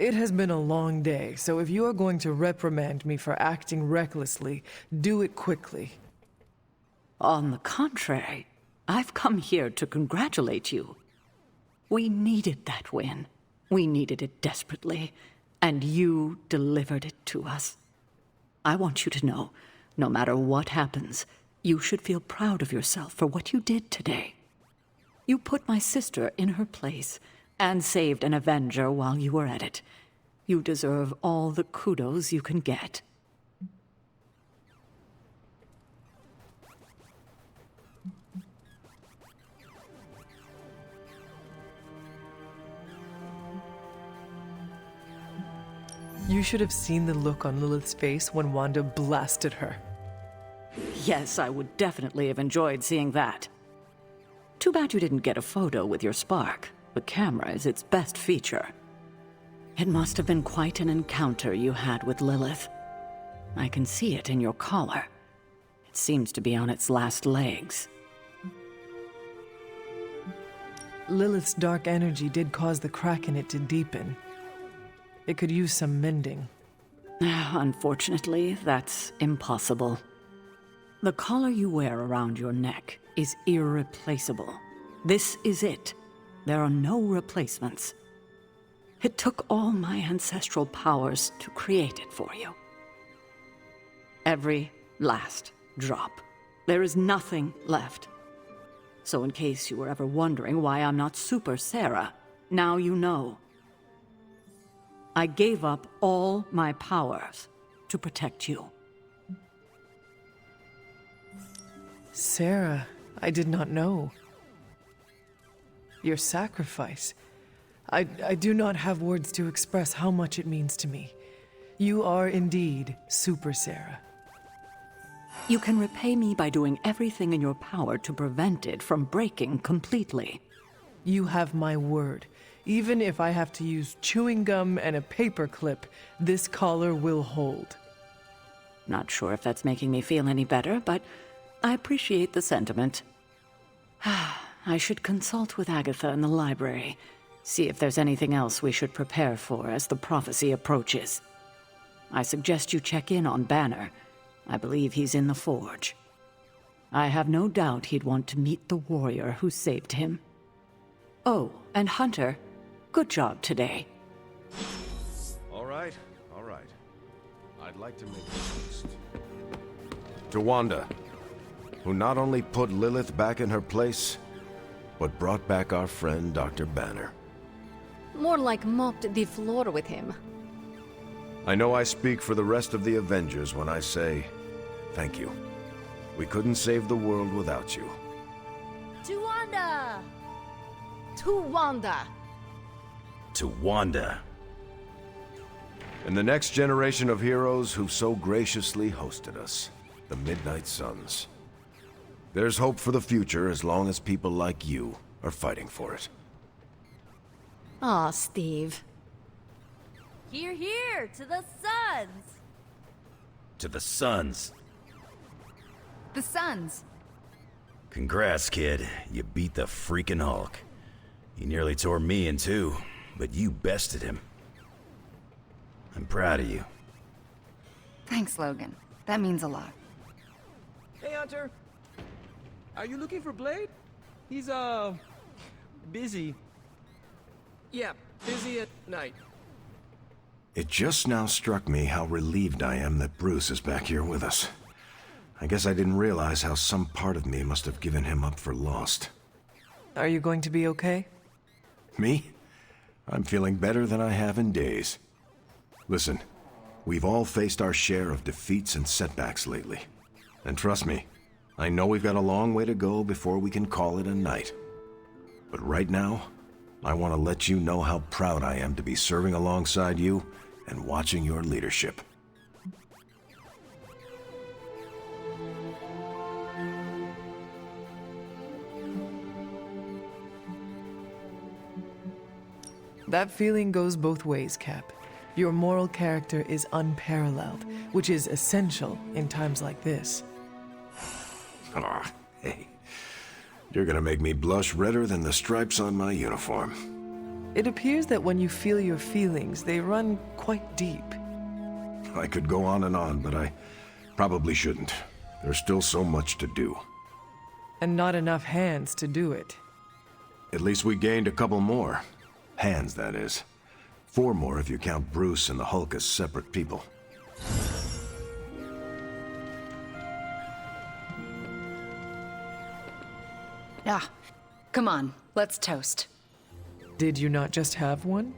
It has been a long day, so if you are going to reprimand me for acting recklessly, do it quickly. On the contrary, I've come here to congratulate you. We needed that win. We needed it desperately, and you delivered it to us. I want you to know, no matter what happens, you should feel proud of yourself for what you did today. You put my sister in her place and saved an Avenger while you were at it. You deserve all the kudos you can get. You should have seen the look on Lilith's face when Wanda blasted her. Yes, I would definitely have enjoyed seeing that. Too bad you didn't get a photo with your spark. The camera is its best feature. It must have been quite an encounter you had with Lilith. I can see it in your collar. It seems to be on its last legs. Lilith's dark energy did cause the crack in it to deepen. It could use some mending. Unfortunately, that's impossible. The collar you wear around your neck is irreplaceable. This is it. There are no replacements. It took all my ancestral powers to create it for you. Every last drop. There is nothing left. So in case you were ever wondering why I'm not Super Sarah, now you know. I gave up all my powers to protect you. Sarah, I did not know. Your sacrifice. I do not have words to express how much it means to me. You are indeed Super Sarah. You can repay me by doing everything in your power to prevent it from breaking completely. You have my word. Even if I have to use chewing gum and a paper clip, this collar will hold. Not sure if that's making me feel any better, but I appreciate the sentiment. I should consult with Agatha in the library, see if there's anything else we should prepare for as the prophecy approaches. I suggest you check in on Banner. I believe he's in the forge. I have no doubt he'd want to meet the warrior who saved him. Oh, and Hunter, good job today. All right. I'd like to make a toast to Wanda, who not only put Lilith back in her place, but brought back our friend Dr. Banner. More like mopped the floor with him. I know I speak for the rest of the Avengers when I say thank you. We couldn't save the world without you. To Wanda! To Wanda! To Wanda. And the next generation of heroes who so graciously hosted us, the Midnight Suns. There's hope for the future as long as people like you are fighting for it. Aw, Steve. Hear, hear, to the Suns! To the Suns. The Suns. Congrats, kid. You beat the freaking Hulk. He nearly tore me in two, but you bested him. I'm proud of you. Thanks, Logan. That means a lot. Hey, Hunter. Are you looking for Blade? He's, busy. Yeah, busy at night. It just now struck me how relieved I am that Bruce is back here with us. I guess I didn't realize how some part of me must have given him up for lost. Are you going to be okay? Me? I'm feeling better than I have in days. Listen, we've all faced our share of defeats and setbacks lately. And trust me, I know we've got a long way to go before we can call it a night. But right now, I want to let you know how proud I am to be serving alongside you and watching your leadership. That feeling goes both ways, Cap. Your moral character is unparalleled, which is essential in times like this. Hey, you're gonna make me blush redder than the stripes on my uniform. It appears that when you feel your feelings, they run quite deep. I could go on and on, but I probably shouldn't. There's still so much to do. And not enough hands to do it. At least we gained a couple more. Hands, that is. 4 more if you count Bruce and the Hulk as separate people. Ah, come on, let's toast. Did you not just have one?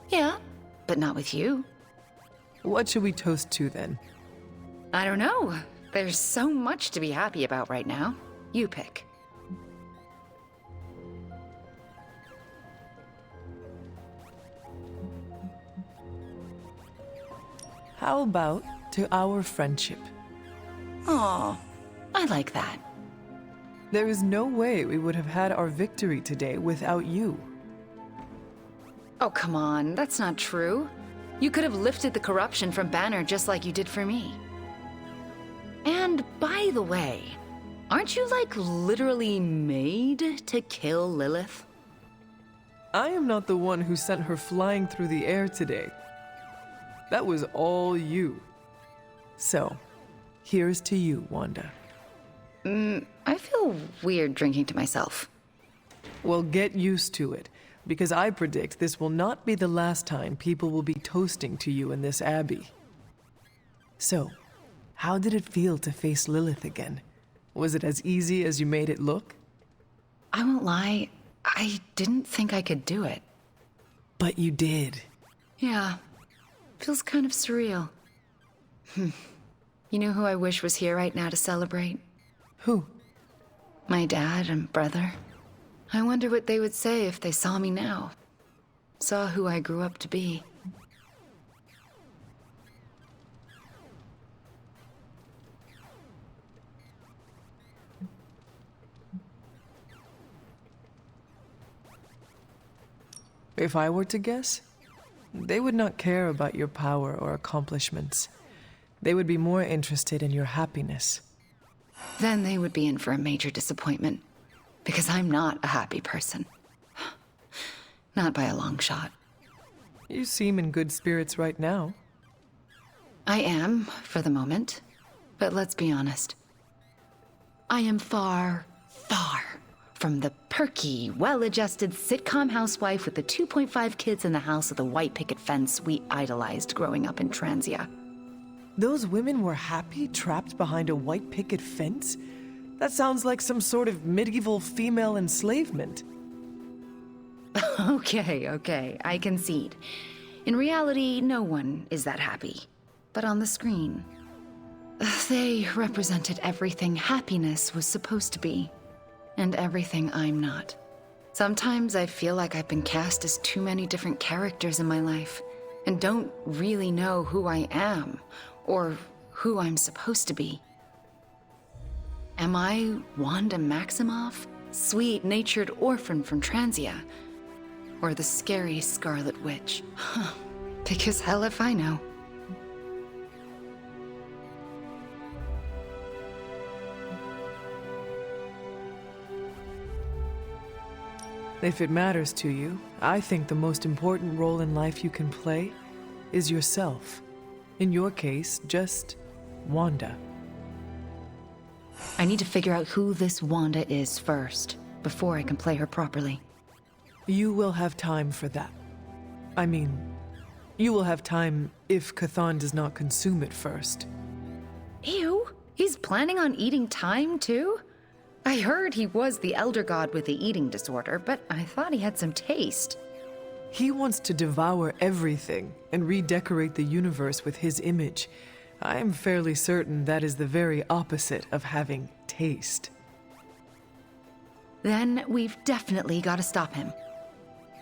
Yeah, but not with you. What should we toast to then? I don't know. There's so much to be happy about right now. You pick. How about to our friendship? Aw, I like that. There is no way we would have had our victory today without you. Oh, come on, that's not true. You could have lifted the corruption from Banner just like you did for me. And by the way, aren't you like literally made to kill Lilith? I am not the one who sent her flying through the air today. That was all you. So, here's to you, Wanda. I feel weird drinking to myself. Well, get used to it, because I predict this will not be the last time people will be toasting to you in this abbey. So, how did it feel to face Lilith again? Was it as easy as you made it look? I won't lie, I didn't think I could do it. But you did. Yeah, feels kind of surreal. You know who I wish was here right now to celebrate? Who? My dad and brother. I wonder what they would say if they saw me now. Saw who I grew up to be. If I were to guess, they would not care about your power or accomplishments. They would be more interested in your happiness. Then they would be in for a major disappointment. Because I'm not a happy person. Not by a long shot. You seem in good spirits right now. I am, for the moment. But let's be honest. I am far, far from the perky, well-adjusted sitcom housewife with the 2.5 kids in the house with the white picket fence we idolized growing up in Transia. Those women were happy trapped behind a white picket fence? That sounds like some sort of medieval female enslavement. Okay, I concede. In reality, no one is that happy. But on the screen, they represented everything happiness was supposed to be, and everything I'm not. Sometimes I feel like I've been cast as too many different characters in my life, and don't really know who I am, or who I'm supposed to be. Am I Wanda Maximoff, sweet-natured orphan from Transia? Or the scary Scarlet Witch? Because hell if I know. If it matters to you, I think the most important role in life you can play is yourself. In your case, just Wanda. I need to figure out who this Wanda is first, before I can play her properly. You will have time for that. I mean, you will have time if Chthon does not consume it first. Ew, he's planning on eating time too? I heard he was the elder god with the eating disorder, but I thought he had some taste. He wants to devour everything and redecorate the universe with his image. I am fairly certain that is the very opposite of having taste. Then we've definitely got to stop him.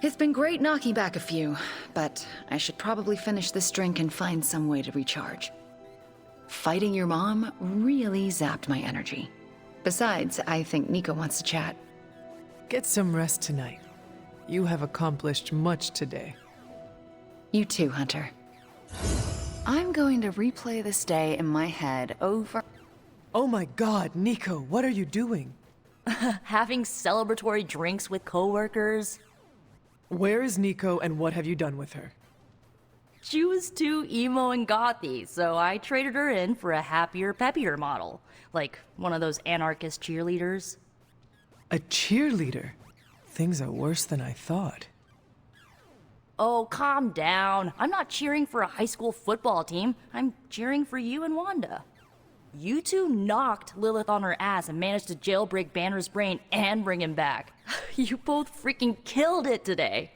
It's been great knocking back a few, but I should probably finish this drink and find some way to recharge. Fighting your mom really zapped my energy. Besides, I think Nico wants to chat. Get some rest tonight. You have accomplished much today. You too, Hunter. I'm going to replay this day in my head over... Oh my god, Nico, what are you doing? Having celebratory drinks with coworkers? Where is Nico and what have you done with her? She was too emo and gothy, so I traded her in for a happier, peppier model. Like one of those anarchist cheerleaders. A cheerleader? Things are worse than I thought. Oh, calm down. I'm not cheering for a high school football team. I'm cheering for you and Wanda. You two knocked Lilith on her ass and managed to jailbreak Banner's brain and bring him back. You both freaking killed it today.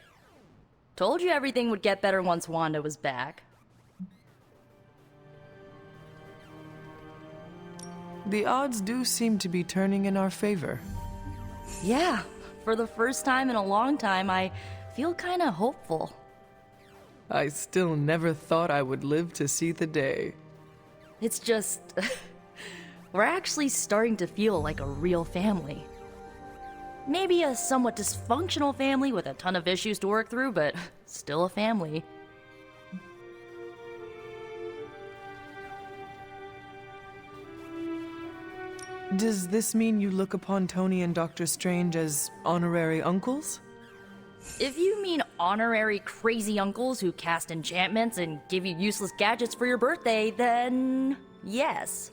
Told you everything would get better once Wanda was back. The odds do seem to be turning in our favor. Yeah, for the first time in a long time, I feel kinda hopeful. I still never thought I would live to see the day. It's just... we're actually starting to feel like a real family. Maybe a somewhat dysfunctional family with a ton of issues to work through, but still a family. Does this mean you look upon Tony and Doctor Strange as honorary uncles? If you mean honorary crazy uncles who cast enchantments and give you useless gadgets for your birthday, then yes.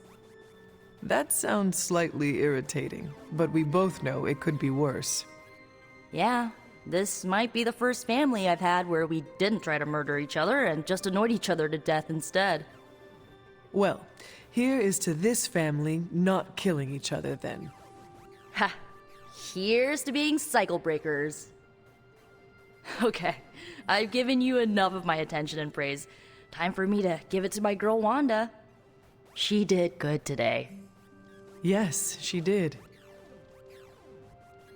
That sounds slightly irritating, but we both know it could be worse. Yeah, this might be the first family I've had where we didn't try to murder each other and just annoyed each other to death instead. Well, here is to this family not killing each other then. Ha! Here's to being cycle breakers. Okay, I've given you enough of my attention and praise. Time for me to give it to my girl Wanda. She did good today. Yes, she did.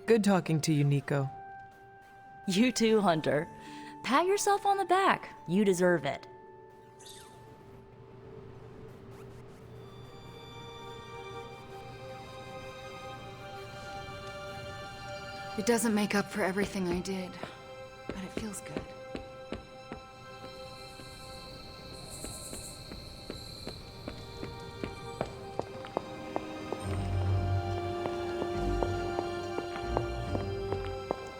Good talking to you, Nico. You too, Hunter. Pat yourself on the back. You deserve it. It doesn't make up for everything I did, but it feels good.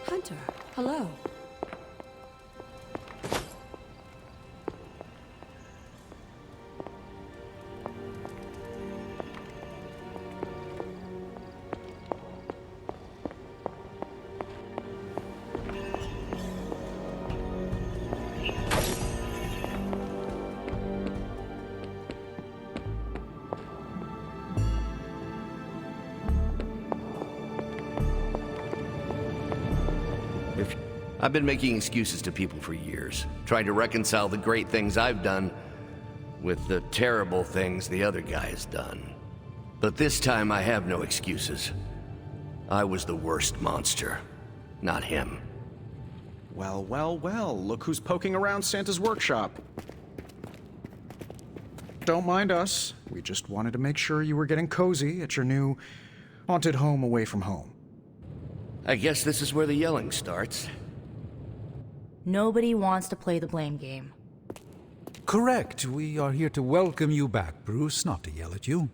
Hunter, hello. I've been making excuses to people for years, trying to reconcile the great things I've done with the terrible things the other guy has done. But this time I have no excuses. I was the worst monster, not him. Well, well, well, look who's poking around Santa's workshop. Don't mind us. We just wanted to make sure you were getting cozy at your new haunted home away from home. I guess this is where the yelling starts. Nobody wants to play the blame game. Correct. We are here to welcome you back, Bruce, not to yell at you.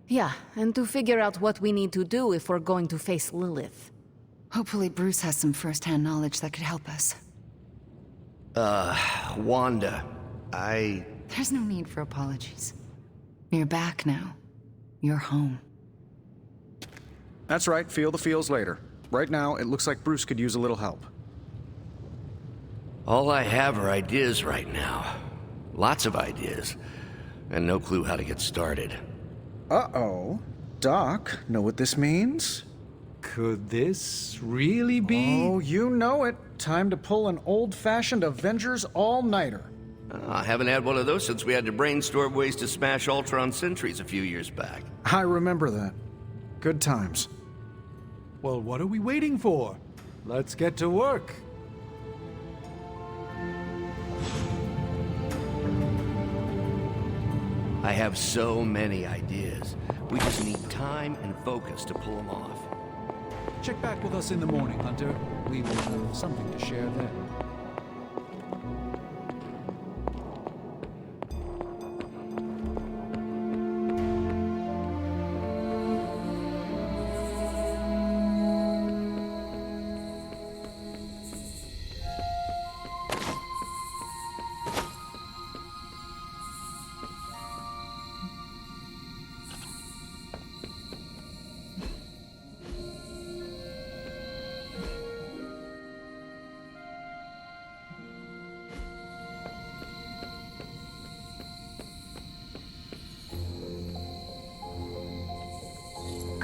Yeah, and to figure out what we need to do if we're going to face Lilith. Hopefully Bruce has some first-hand knowledge that could help us. Wanda, There's no need for apologies. You're back now. You're home. That's right, feel the feels later. Right now, it looks like Bruce could use a little help. All I have are ideas right now. Lots of ideas. And no clue how to get started. Uh-oh. Doc, know what this means? Could this really be? Oh, you know it. Time to pull an old-fashioned Avengers all-nighter. I haven't had one of those since we had to brainstorm ways to smash Ultron sentries a few years back. I remember that. Good times. Well, what are we waiting for? Let's get to work. I have so many ideas. We just need time and focus to pull them off. Check back with us in the morning, Hunter. We will have something to share then.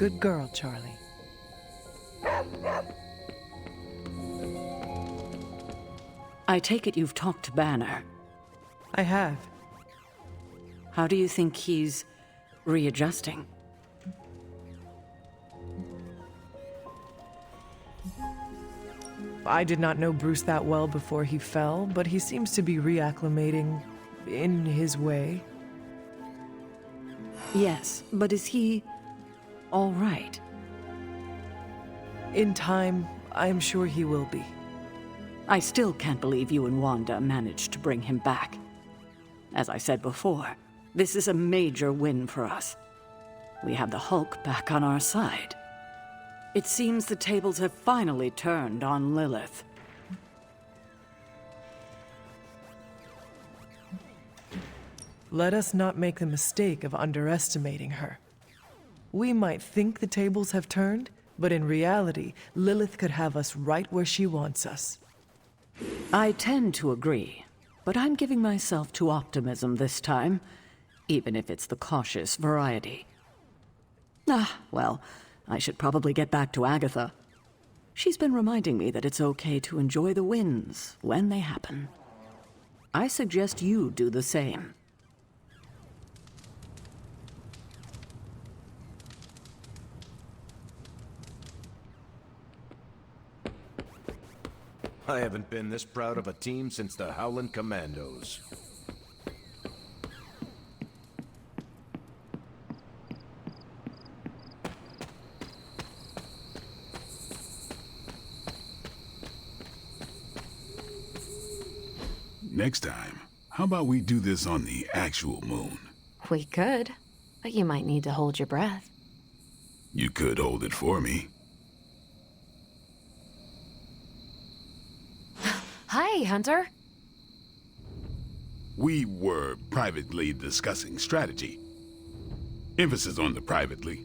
Good girl, Charlie. I take it you've talked to Banner. I have. How do you think he's readjusting? I did not know Bruce that well before he fell, but he seems to be reacclimating in his way. Yes, but is he all right? In time, I am sure he will be. I still can't believe you and Wanda managed to bring him back. As I said before, this is a major win for us. We have the Hulk back on our side. It seems the tables have finally turned on Lilith. Let us not make the mistake of underestimating her. We might think the tables have turned, but in reality, Lilith could have us right where she wants us. I tend to agree, but I'm giving myself to optimism this time, even if it's the cautious variety. Well, I should probably get back to Agatha. She's been reminding me that it's okay to enjoy the wins when they happen. I suggest you do the same. I haven't been this proud of a team since the Howlin' Commandos. Next time, how about we do this on the actual moon? We could, but you might need to hold your breath. You could hold it for me. Hi, Hunter. We were privately discussing strategy. Emphasis on the privately.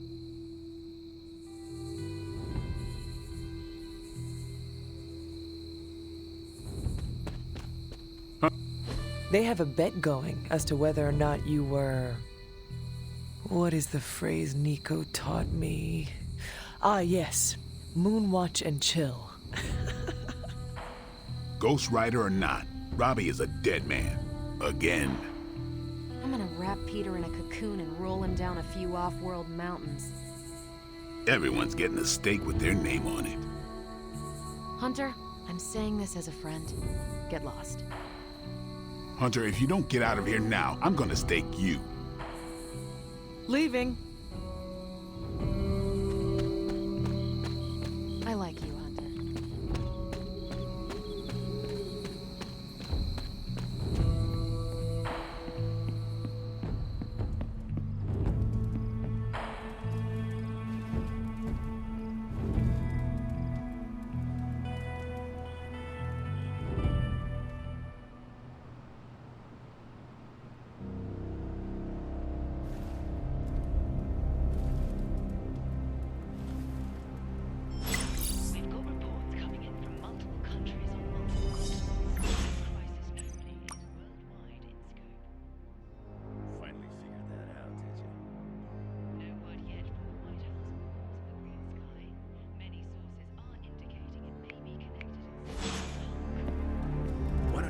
They have a bet going as to whether or not you were... What is the phrase Nico taught me? Ah, yes. Moonwatch and chill. Ghost Rider or not, Robbie is a dead man. Again. I'm gonna wrap Peter in a cocoon and roll him down a few off-world mountains. Everyone's getting a stake with their name on it. Hunter, I'm saying this as a friend. Get lost. Hunter, if you don't get out of here now, I'm gonna stake you. Leaving. I like you, Hunter.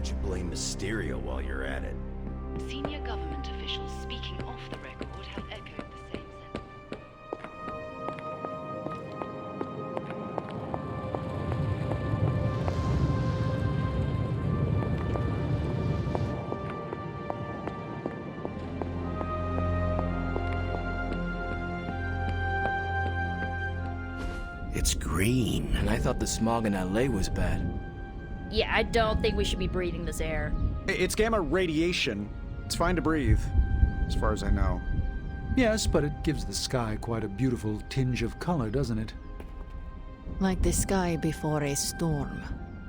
You blame Mysterio while you're at it. Senior government officials speaking off the record have echoed the same sentiment. It's green. And I thought the smog in LA was bad. Yeah, I don't think we should be breathing this air. It's gamma radiation. It's fine to breathe, as far as I know. Yes, but it gives the sky quite a beautiful tinge of color, doesn't it? Like the sky before a storm.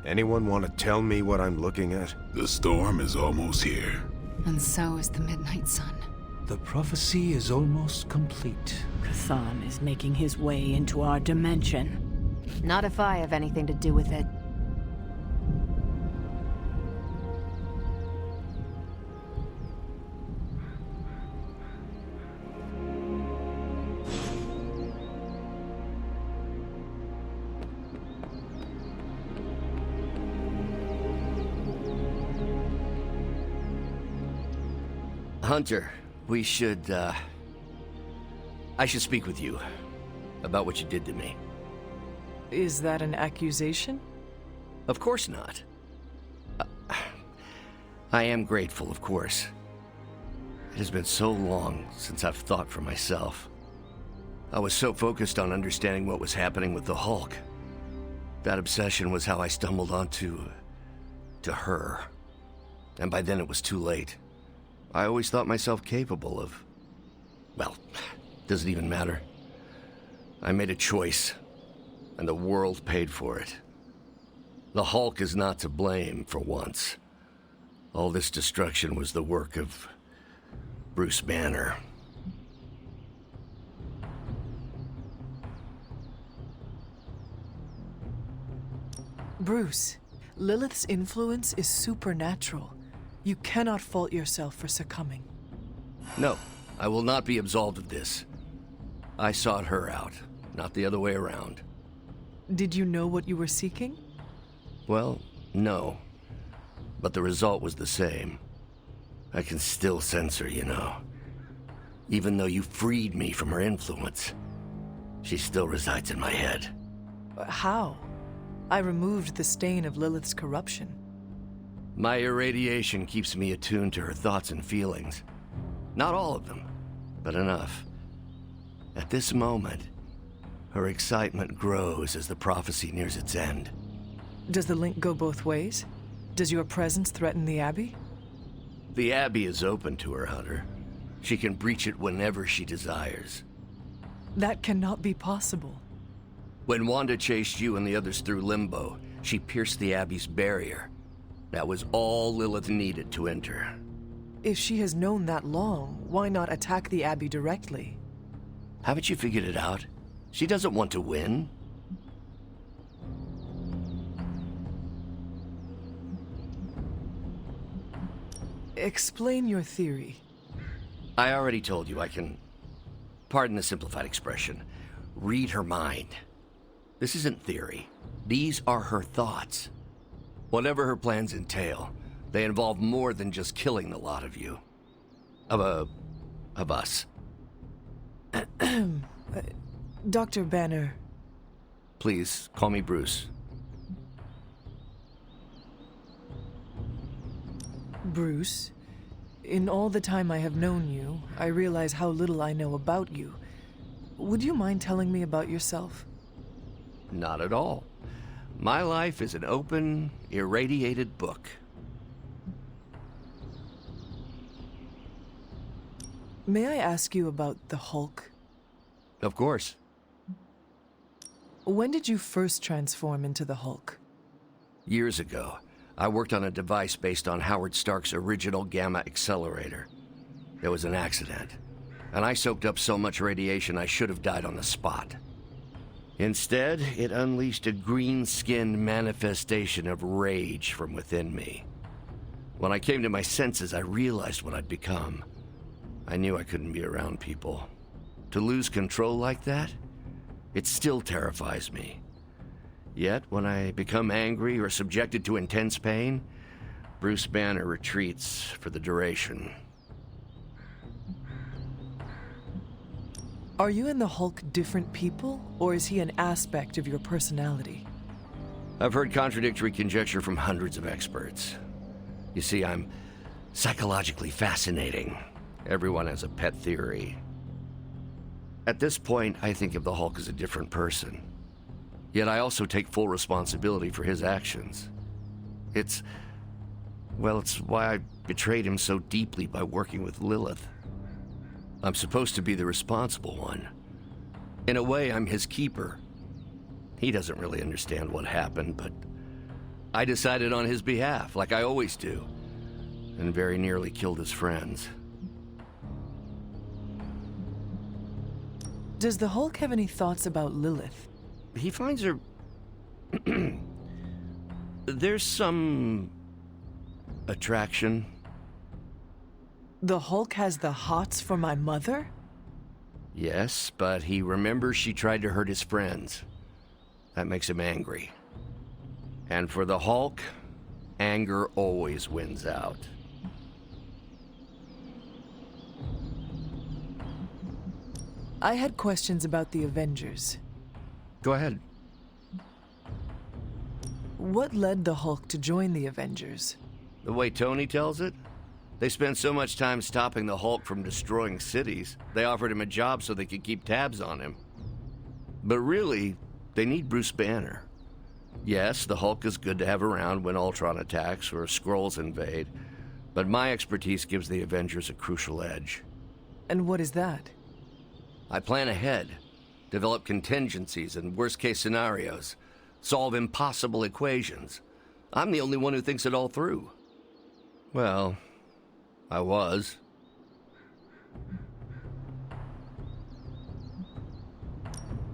Anyone want to tell me what I'm looking at? The storm is almost here. And so is the midnight sun. The prophecy is almost complete. K'Than is making his way into our dimension. Not if I have anything to do with it. Hunter, we should, I should speak with you about what you did to me. Is that an accusation? Of course not. I am grateful, of course. It has been so long since I've thought for myself. I was so focused on understanding what was happening with the Hulk. That obsession was how I stumbled onto her. And by then it was too late. I always thought myself capable of... well, doesn't even matter. I made a choice, and the world paid for it. The Hulk is not to blame for once. All this destruction was the work of Bruce Banner. Bruce, Lilith's influence is supernatural. You cannot fault yourself for succumbing. No, I will not be absolved of this. I sought her out, not the other way around. Did you know what you were seeking? Well, no. But the result was the same. I can still sense her, you know. Even though you freed me from her influence, she still resides in my head. How? I removed the stain of Lilith's corruption. My irradiation keeps me attuned to her thoughts and feelings. Not all of them, but enough. At this moment, her excitement grows as the prophecy nears its end. Does the link go both ways? Does your presence threaten the Abbey? The Abbey is open to her, Hunter. She can breach it whenever she desires. That cannot be possible. When Wanda chased you and the others through Limbo, she pierced the Abbey's barrier. That was all Lilith needed to enter. If she has known that long, why not attack the Abbey directly? Haven't you figured it out? She doesn't want to win. Explain your theory. I already told you I can, pardon the simplified expression, read her mind. This isn't theory. These are her thoughts. Whatever her plans entail, they involve more than just killing the lot of you. Of us. Dr. Banner. Please, call me Bruce. Bruce, in all the time I have known you, I realize how little I know about you. Would you mind telling me about yourself? Not at all. My life is an open, irradiated book. May I ask you about the Hulk? Of course. When did you first transform into the Hulk? Years ago, I worked on a device based on Howard Stark's original Gamma Accelerator. There was an accident, and I soaked up so much radiation I should have died on the spot. Instead, it unleashed a green-skinned manifestation of rage from within me. When I came to my senses, I realized what I'd become. I knew I couldn't be around people. To lose control like that, it still terrifies me. Yet, when I become angry or subjected to intense pain, Bruce Banner retreats for the duration. Are you and the Hulk different people, or is he an aspect of your personality? I've heard contradictory conjecture from hundreds of experts. You see, I'm psychologically fascinating. Everyone has a pet theory. At this point, I think of the Hulk as a different person. Yet I also take full responsibility for his actions. It's why I betrayed him so deeply by working with Lilith. I'm supposed to be the responsible one. In a way, I'm his keeper. He doesn't really understand what happened, but I decided on his behalf, like I always do, and very nearly killed his friends. Does the Hulk have any thoughts about Lilith? He finds her... There's some... attraction. The Hulk has the hots for my mother? Yes, but he remembers she tried to hurt his friends. That makes him angry. And for the Hulk, anger always wins out. I had questions about the Avengers. Go ahead. What led the Hulk to join the Avengers? The way Tony tells it, they spent so much time stopping the Hulk from destroying cities, they offered him a job so they could keep tabs on him. But really, they need Bruce Banner. Yes, the Hulk is good to have around when Ultron attacks or Skrulls invade, but my expertise gives the Avengers a crucial edge. And what is that? I plan ahead, develop contingencies and worst-case scenarios, solve impossible equations. I'm the only one who thinks it all through. Well, I was.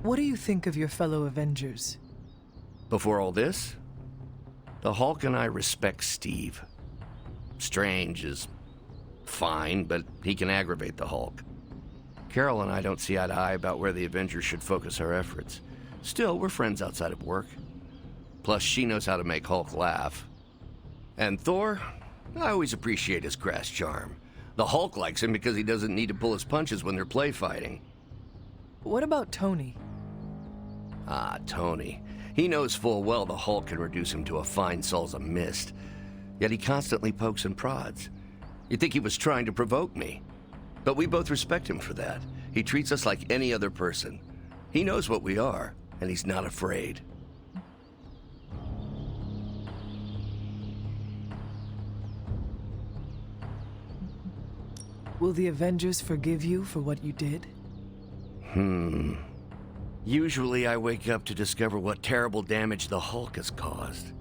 What do you think of your fellow Avengers? Before all this, the Hulk and I respect Steve. Strange is fine, but he can aggravate the Hulk. Carol and I don't see eye to eye about where the Avengers should focus our efforts. Still, we're friends outside of work. Plus, she knows how to make Hulk laugh. And Thor, I always appreciate his crass charm. The Hulk likes him because he doesn't need to pull his punches when they're play fighting. What about Tony? Ah, Tony. He knows full well the Hulk can reduce him to a fine Salsa mist. Yet he constantly pokes and prods. You'd think he was trying to provoke me. But we both respect him for that. He treats us like any other person. He knows what we are, and he's not afraid. Will the Avengers forgive you for what you did? Usually I wake up to discover what terrible damage the Hulk has caused.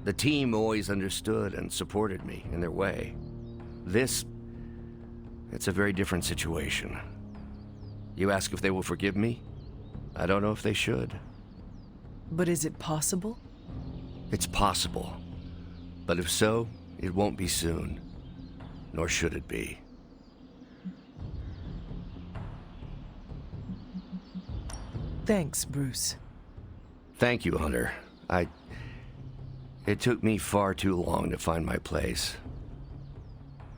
The team always understood and supported me in their way. It's a very different situation. You ask if they will forgive me? I don't know if they should. But is it possible? It's possible. But if so, it won't be soon. Nor should it be. Thanks, Bruce. Thank you, Hunter. It took me far too long to find my place.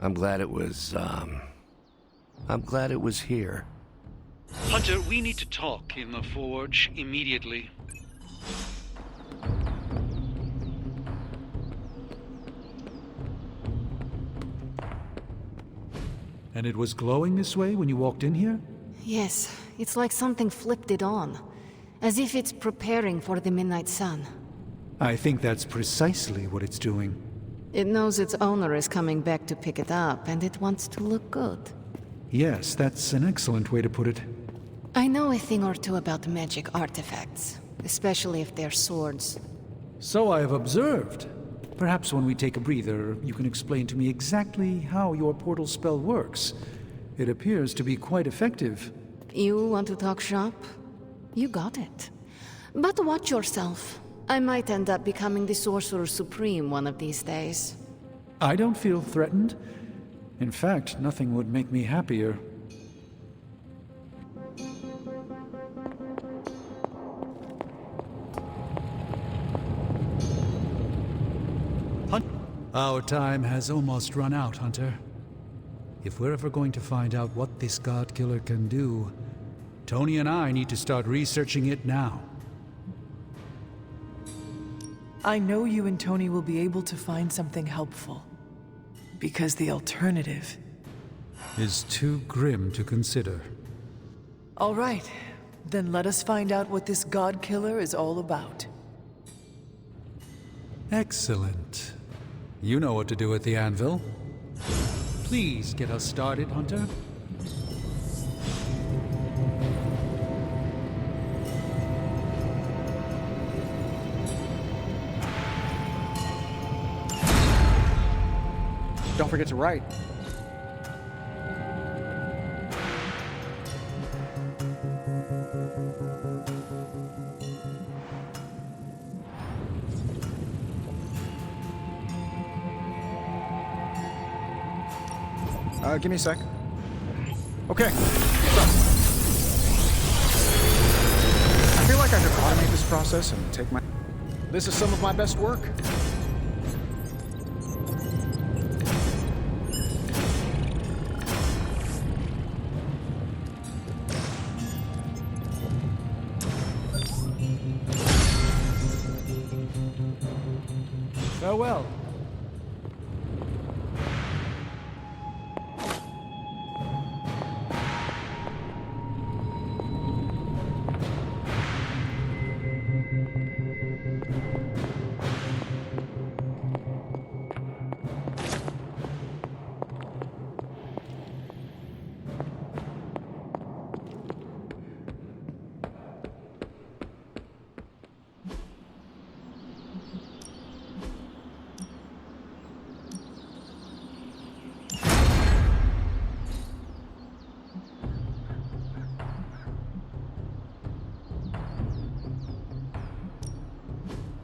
I'm glad it was here. Hunter, we need to talk in the Forge immediately. And it was glowing this way when you walked in here? Yes, it's like something flipped it on. As if it's preparing for the midnight sun. I think that's precisely what it's doing. It knows its owner is coming back to pick it up, and it wants to look good. Yes, that's an excellent way to put it. I know a thing or two about magic artifacts, especially if they're swords. So I have observed. Perhaps when we take a breather, you can explain to me exactly how your portal spell works. It appears to be quite effective. You want to talk shop? You got it. But watch yourself. I might end up becoming the Sorcerer Supreme one of these days. I don't feel threatened. In fact, nothing would make me happier. Our time has almost run out, Hunter. If we're ever going to find out what this God Killer can do, Tony and I need to start researching it now. I know you and Tony will be able to find something helpful. Because the alternative is too grim to consider. All right, then let us find out what this God Killer is all about. Excellent. You know what to do at the anvil. Please get us started, Hunter. Don't forget to write. Give me a sec. Okay, so I feel like I could automate this process and take my... This is some of my best work. Farewell.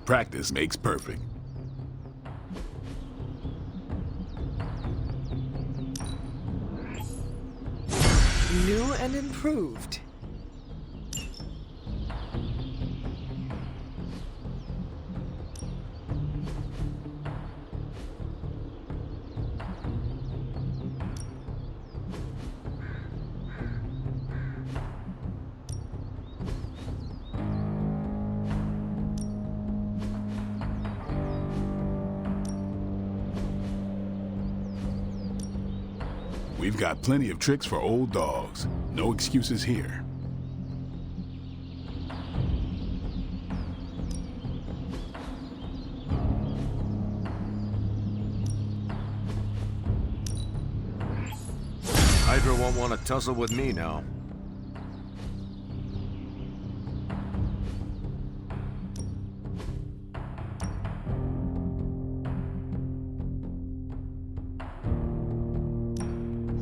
Practice makes perfect. New and improved. We've got plenty of tricks for old dogs. No excuses here. Hydra won't want to tussle with me now.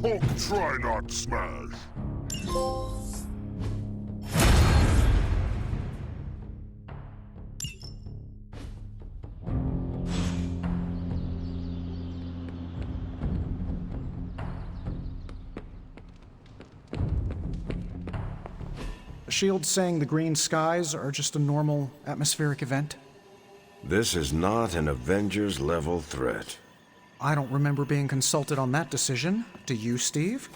Hulk, try not smash. Shield's saying the green skies are just a normal atmospheric event? This is not an Avengers-level threat. I don't remember being consulted on that decision. Do you, Steve?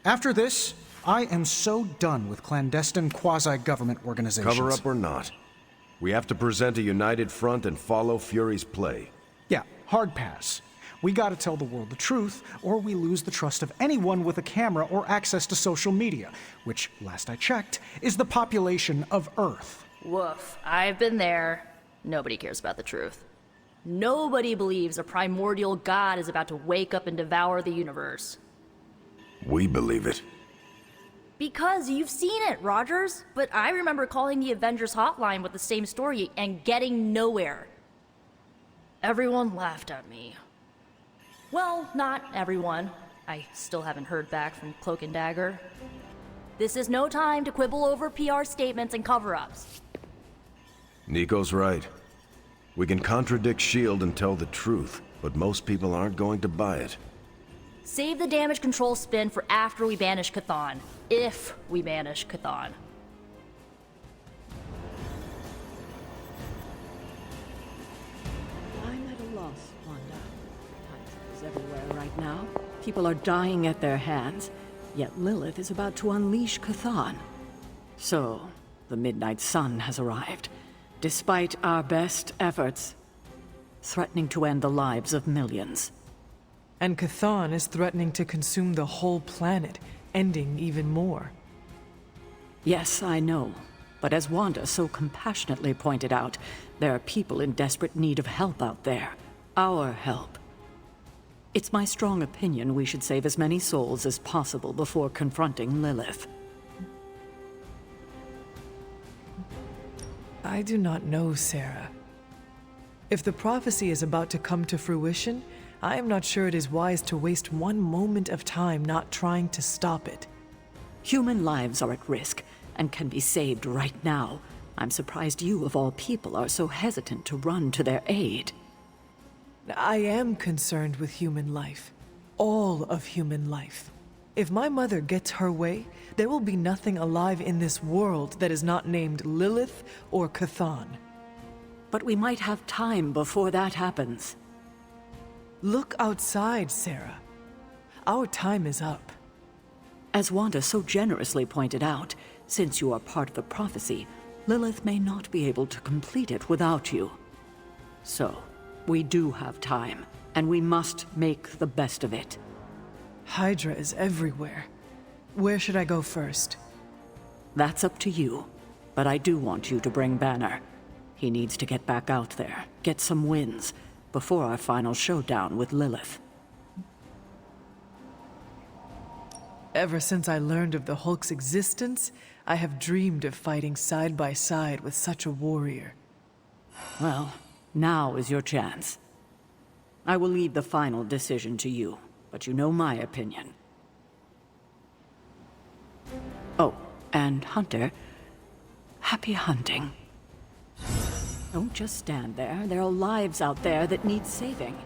After this, I am so done with clandestine quasi-government organizations. Cover up or not, we have to present a united front and follow Fury's play. Yeah, hard pass. We gotta tell the world the truth, or we lose the trust of anyone with a camera or access to social media, which, last I checked, is the population of Earth. Woof. I've been there. Nobody cares about the truth. Nobody believes a primordial god is about to wake up and devour the universe. We believe it. Because you've seen it, Rogers. But I remember calling the Avengers hotline with the same story and getting nowhere. Everyone laughed at me. Well, not everyone. I still haven't heard back from Cloak and Dagger. This is no time to quibble over PR statements and cover-ups. Nico's right. We can contradict S.H.I.E.L.D. and tell the truth, but most people aren't going to buy it. Save the damage control spin for after we banish Chthon. If we banish Chthon. I'm at a loss, Wanda. Toxins everywhere right now. People are dying at their hands, yet Lilith is about to unleash Chthon. So, the Midnight Sun has arrived, despite our best efforts, threatening to end the lives of millions. And Chthon is threatening to consume the whole planet, ending even more. Yes, I know. But as Wanda so compassionately pointed out, there are people in desperate need of help out there. Our help. It's my strong opinion we should save as many souls as possible before confronting Lilith. I do not know, Sarah. If the prophecy is about to come to fruition, I am not sure it is wise to waste one moment of time not trying to stop it. Human lives are at risk, and can be saved right now. I'm surprised you, of all people, are so hesitant to run to their aid. I am concerned with human life. All of human life. If my mother gets her way, there will be nothing alive in this world that is not named Lilith or Chthon. But we might have time before that happens. Look outside, Sarah. Our time is up. As Wanda so generously pointed out, since you are part of the prophecy, Lilith may not be able to complete it without you. So, we do have time, and we must make the best of it. Hydra is everywhere. Where should I go first? That's up to you, but I do want you to bring Banner. He needs to get back out there, get some wins, before our final showdown with Lilith. Ever since I learned of the Hulk's existence, I have dreamed of fighting side by side with such a warrior. Well, now is your chance. I will leave the final decision to you, but you know my opinion. Oh, and Hunter, happy hunting. Don't just stand there. There are lives out there that need saving.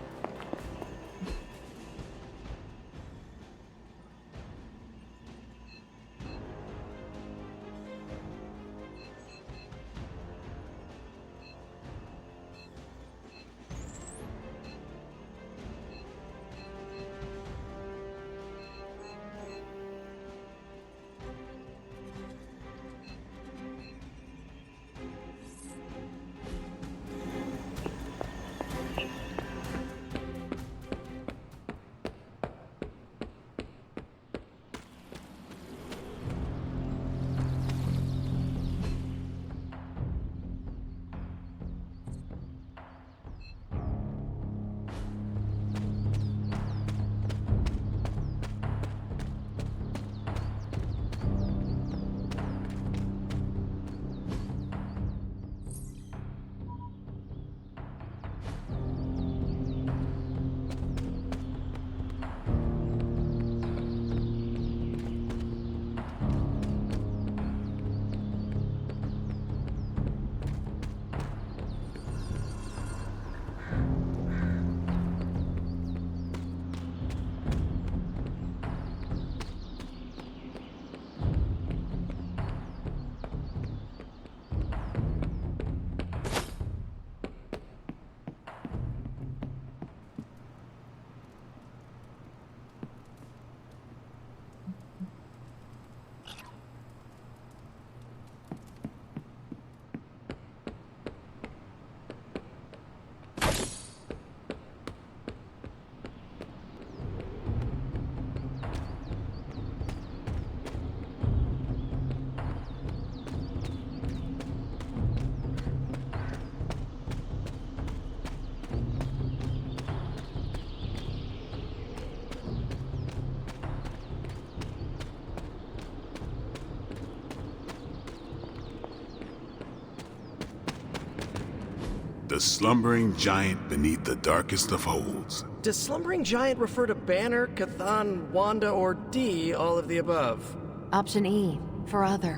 The slumbering giant beneath the darkest of holds. Does slumbering giant refer to Banner, Cathan, Wanda, or D, all of the above? Option E, for other.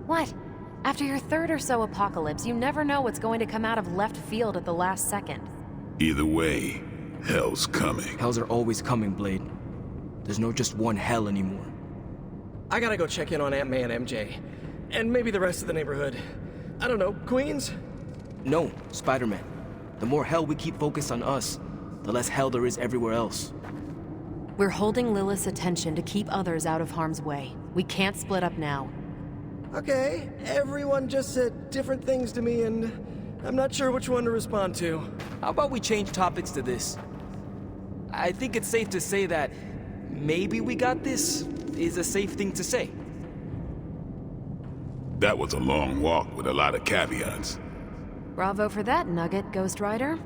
What? After your third or so apocalypse, you never know what's going to come out of left field at the last second. Either way, hell's coming. Hells are always coming, Blade. There's no just one hell anymore. I gotta go check in on Aunt May and MJ. And maybe the rest of the neighborhood. I don't know, Queens? No, Spider-Man. The more hell we keep focused on us, the less hell there is everywhere else. We're holding Lilith's attention to keep others out of harm's way. We can't split up now. Okay, everyone just said different things to me, and I'm not sure which one to respond to. How about we change topics to this? I think it's safe to say that maybe we got this is a safe thing to say. That was a long walk with a lot of caveats. Bravo for that, Nugget, Ghost Rider.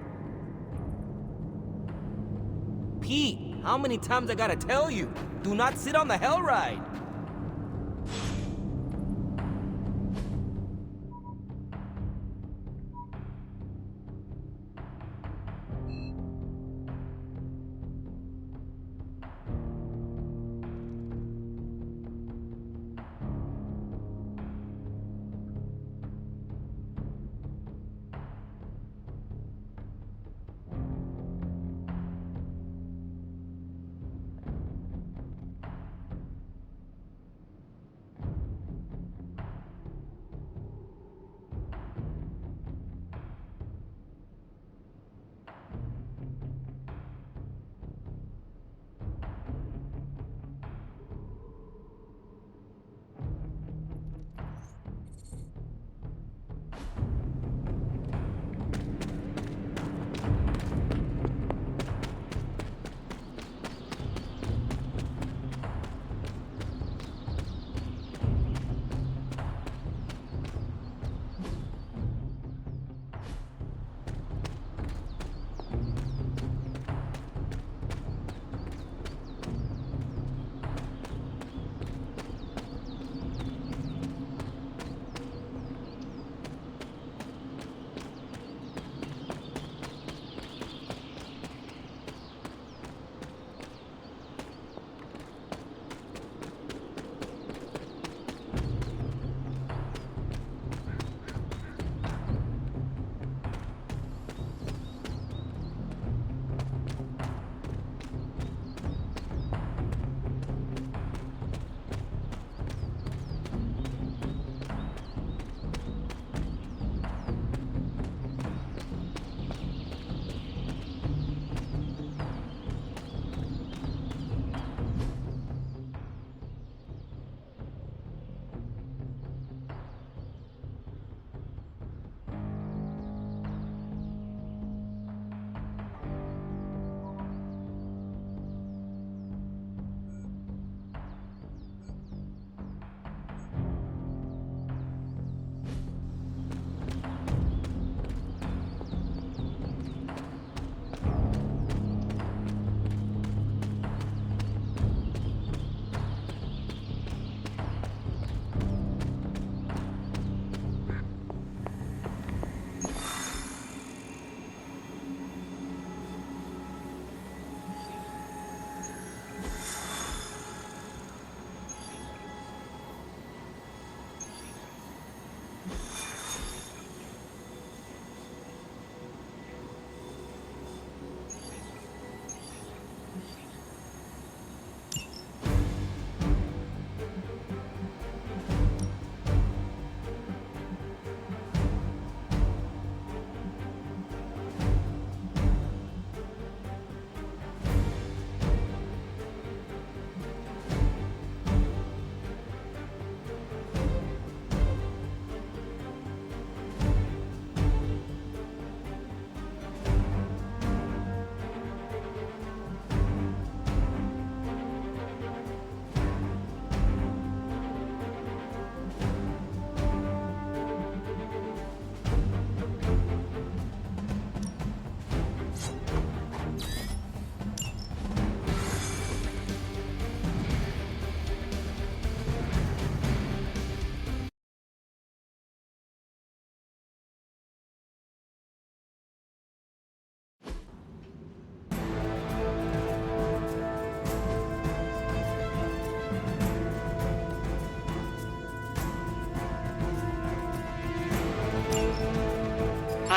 Pete, how many times I gotta tell you? Do not sit on the hell ride!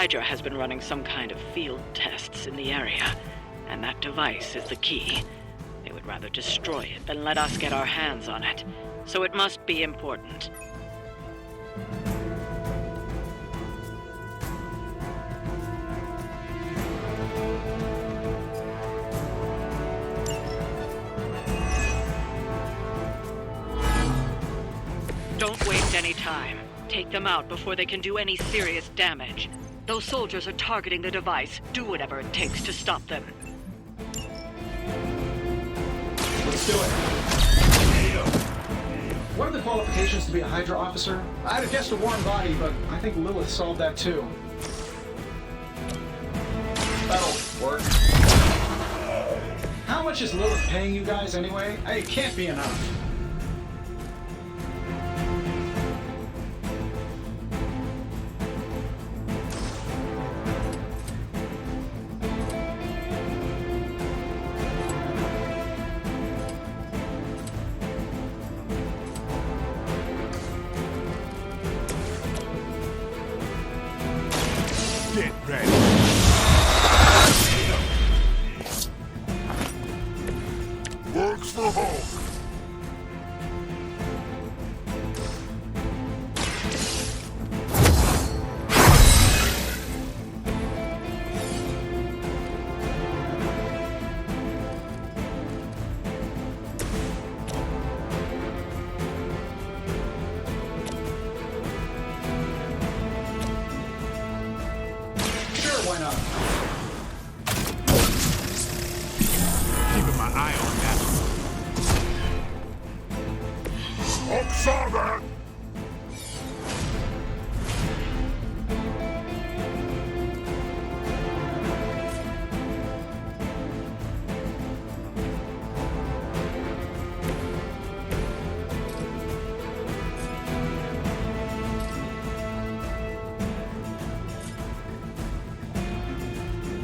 Hydra has been running some kind of field tests in the area, and that device is the key. They would rather destroy it than let us get our hands on it, so it must be important. Don't waste any time. Take them out before they can do any serious damage. Those soldiers are targeting the device. Do whatever it takes to stop them. Let's do it. What are the qualifications to be a Hydra officer? I'd have guessed a warm body, but I think Lilith solved that too. That'll work. How much is Lilith paying you guys anyway? It can't be enough. Get ready. Works for Hulk. Why not? Keeping my eye on that. Hulk saw that.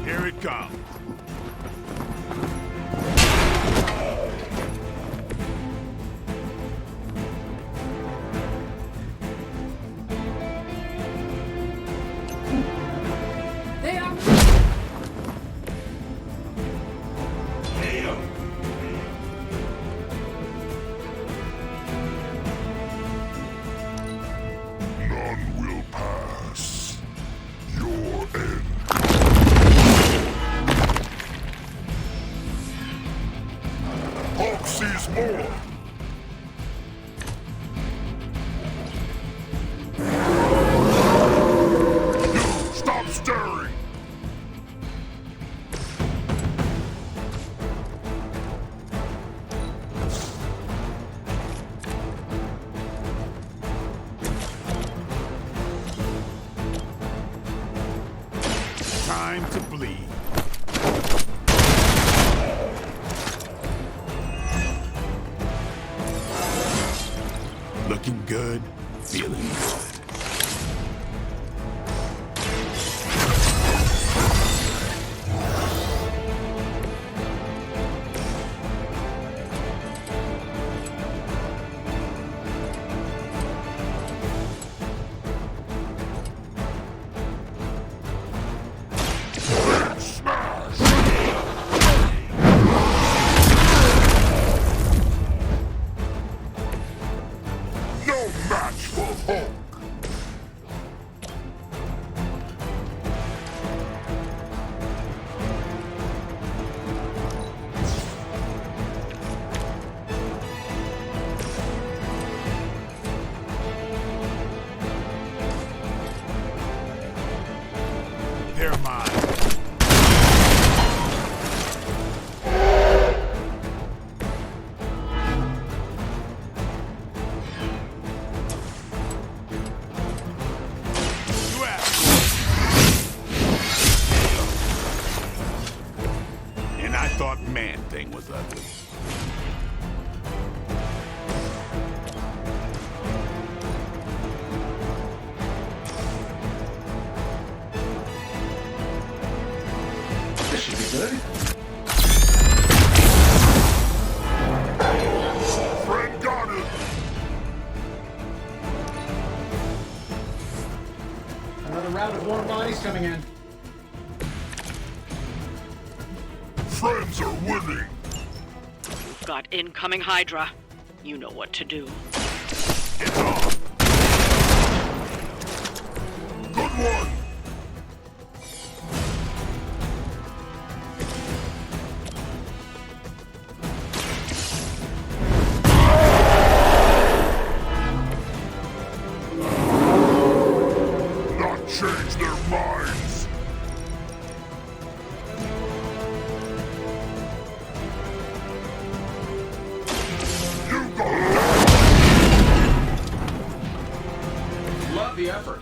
Here it comes. They are... None will pass. Your end. Hulk sees more. Stop stirring. Time to bleed. Looking good, feeling good. No match for Hulk. They're mine. You asked for it. And I thought Man-Thing was ugly. This should be good. Friend got it. Another round of warm bodies. Buddy's coming in. Friends are winning. You've got incoming Hydra. You know what to do. Good one. Not change their minds. You got it. Love the effort.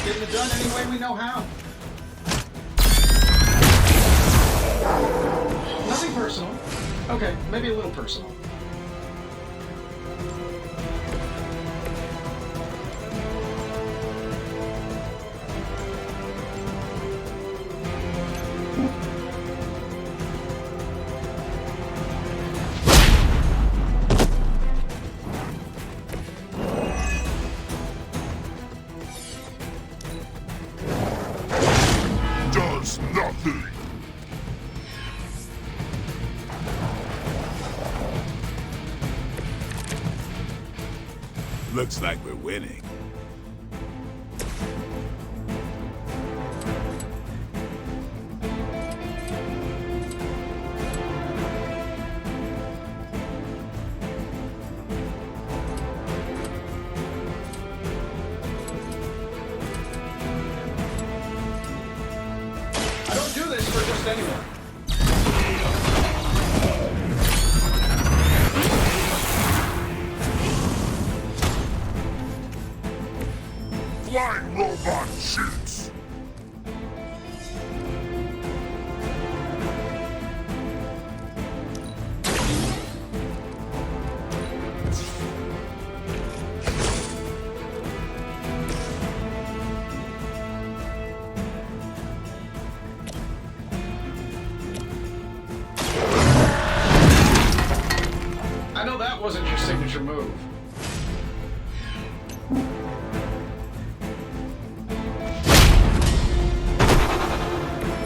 Getting it done any way we know how. Nothing personal. Okay, maybe a little personal. Does nothing. Looks like we're winning. I don't do this for just anyone. Flying robot shoots. I know that wasn't your signature move.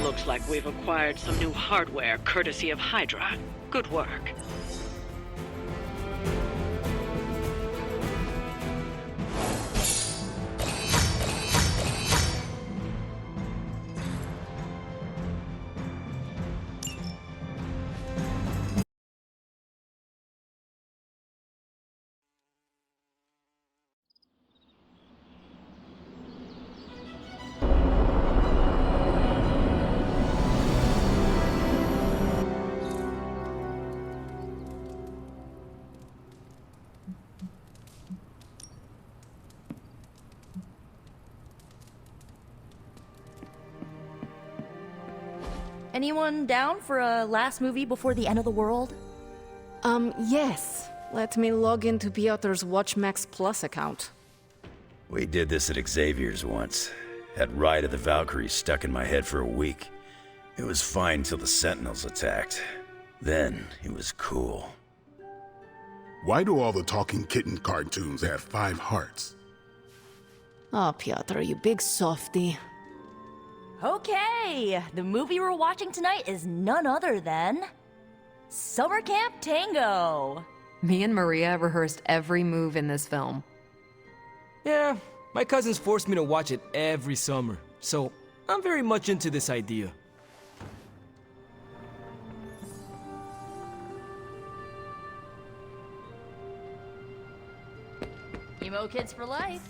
Looks like we've acquired some new hardware courtesy of Hydra. Good work. Anyone down for a last movie before the end of the world? Yes. Let me log into Piotr's WatchMax Plus account. We did this at Xavier's once. Had Ride of the Valkyries stuck in my head for a week. It was fine till the Sentinels attacked. Then it was cool. Why do all the talking kitten cartoons have 5 hearts? Oh, Piotr, you big softy. Okay, the movie we're watching tonight is none other than Summer Camp Tango. Me and Maria rehearsed every move in this film. Yeah, my cousins forced me to watch it every summer, so I'm very much into this idea. Emo kids for life.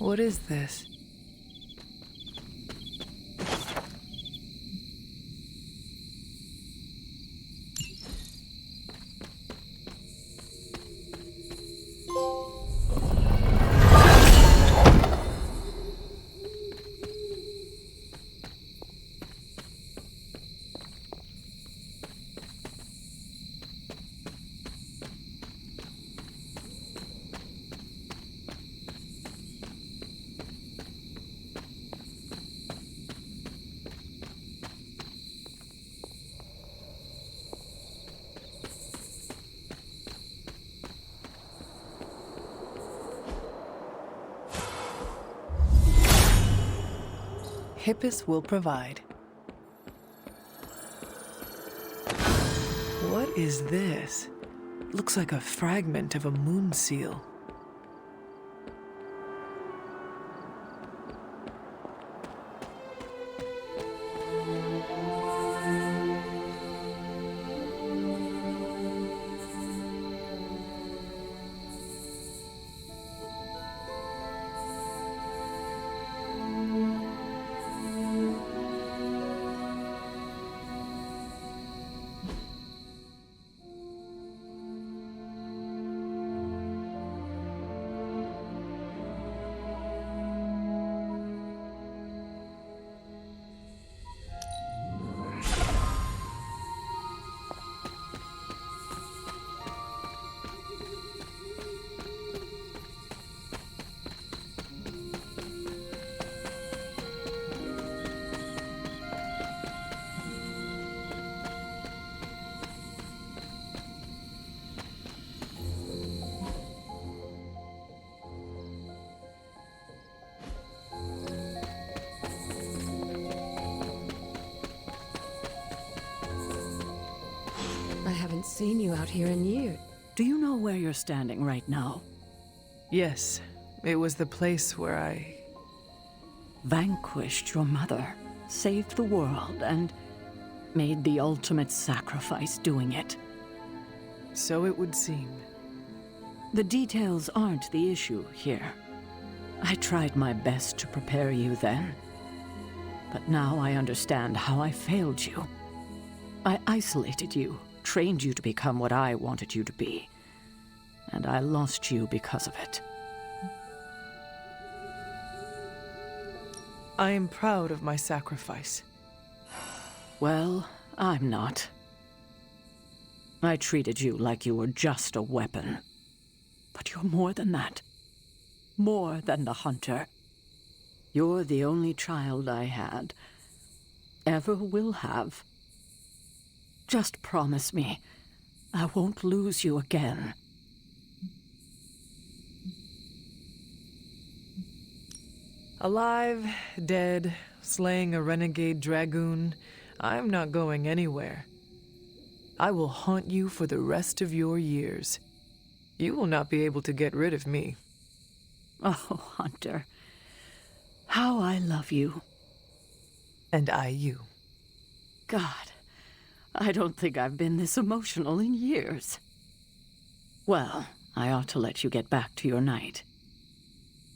What is this? Hippus will provide. What is this? Looks like a fragment of a moon seal. I haven't seen you out here in years. Do you know where you're standing right now? Yes, it was the place where I vanquished your mother, saved the world, and made the ultimate sacrifice doing it. So it would seem. The details aren't the issue here. I tried my best to prepare you then. But now I understand how I failed you. I isolated you, trained you to become what I wanted you to be. And I lost you because of it. I am proud of my sacrifice. Well, I'm not. I treated you like you were just a weapon. But you're more than that. More than the hunter. You're the only child I had. Ever will have. Just promise me, I won't lose you again. Alive, dead, slaying a renegade dragoon, I'm not going anywhere. I will haunt you for the rest of your years. You will not be able to get rid of me. Oh, Hunter. How I love you. And I you. God, I don't think I've been this emotional in years. Well, I ought to let you get back to your night.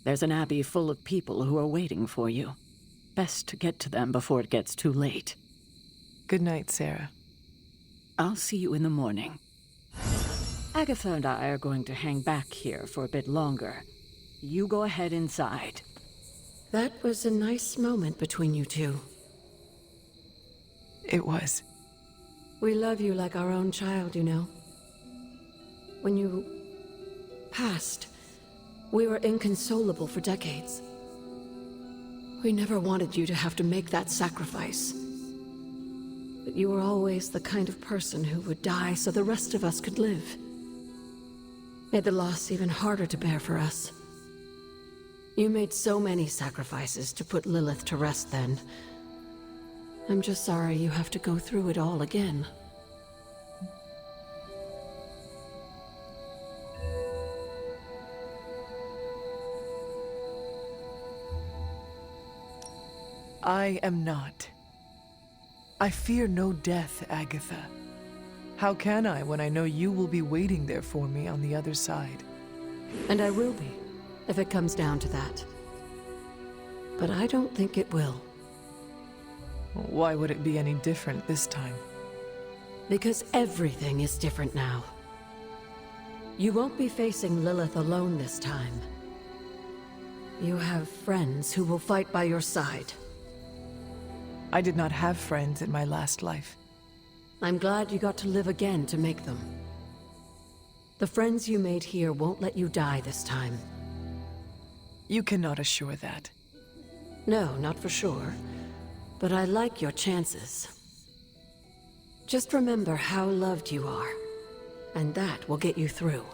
There's an abbey full of people who are waiting for you. Best to get to them before it gets too late. Good night, Sarah. I'll see you in the morning. Agatha and I are going to hang back here for a bit longer. You go ahead inside. That was a nice moment between you two. It was. We love you like our own child, you know. When you passed, we were inconsolable for decades. We never wanted you to have to make that sacrifice. But you were always the kind of person who would die so the rest of us could live. Made the loss even harder to bear for us. You made so many sacrifices to put Lilith to rest then. I'm just sorry you have to go through it all again. I am not. I fear no death, Agatha. How can I when I know you will be waiting there for me on the other side? And I will be, if it comes down to that. but I don't think it will. Why would it be any different this time? Because everything is different now. You won't be facing Lilith alone this time. You have friends who will fight by your side. I did not have friends in my last life. I'm glad you got to live again to make them. The friends you made here won't let you die this time. You cannot assure that. No, not for sure. But I like your chances. Just remember how loved you are, and that will get you through.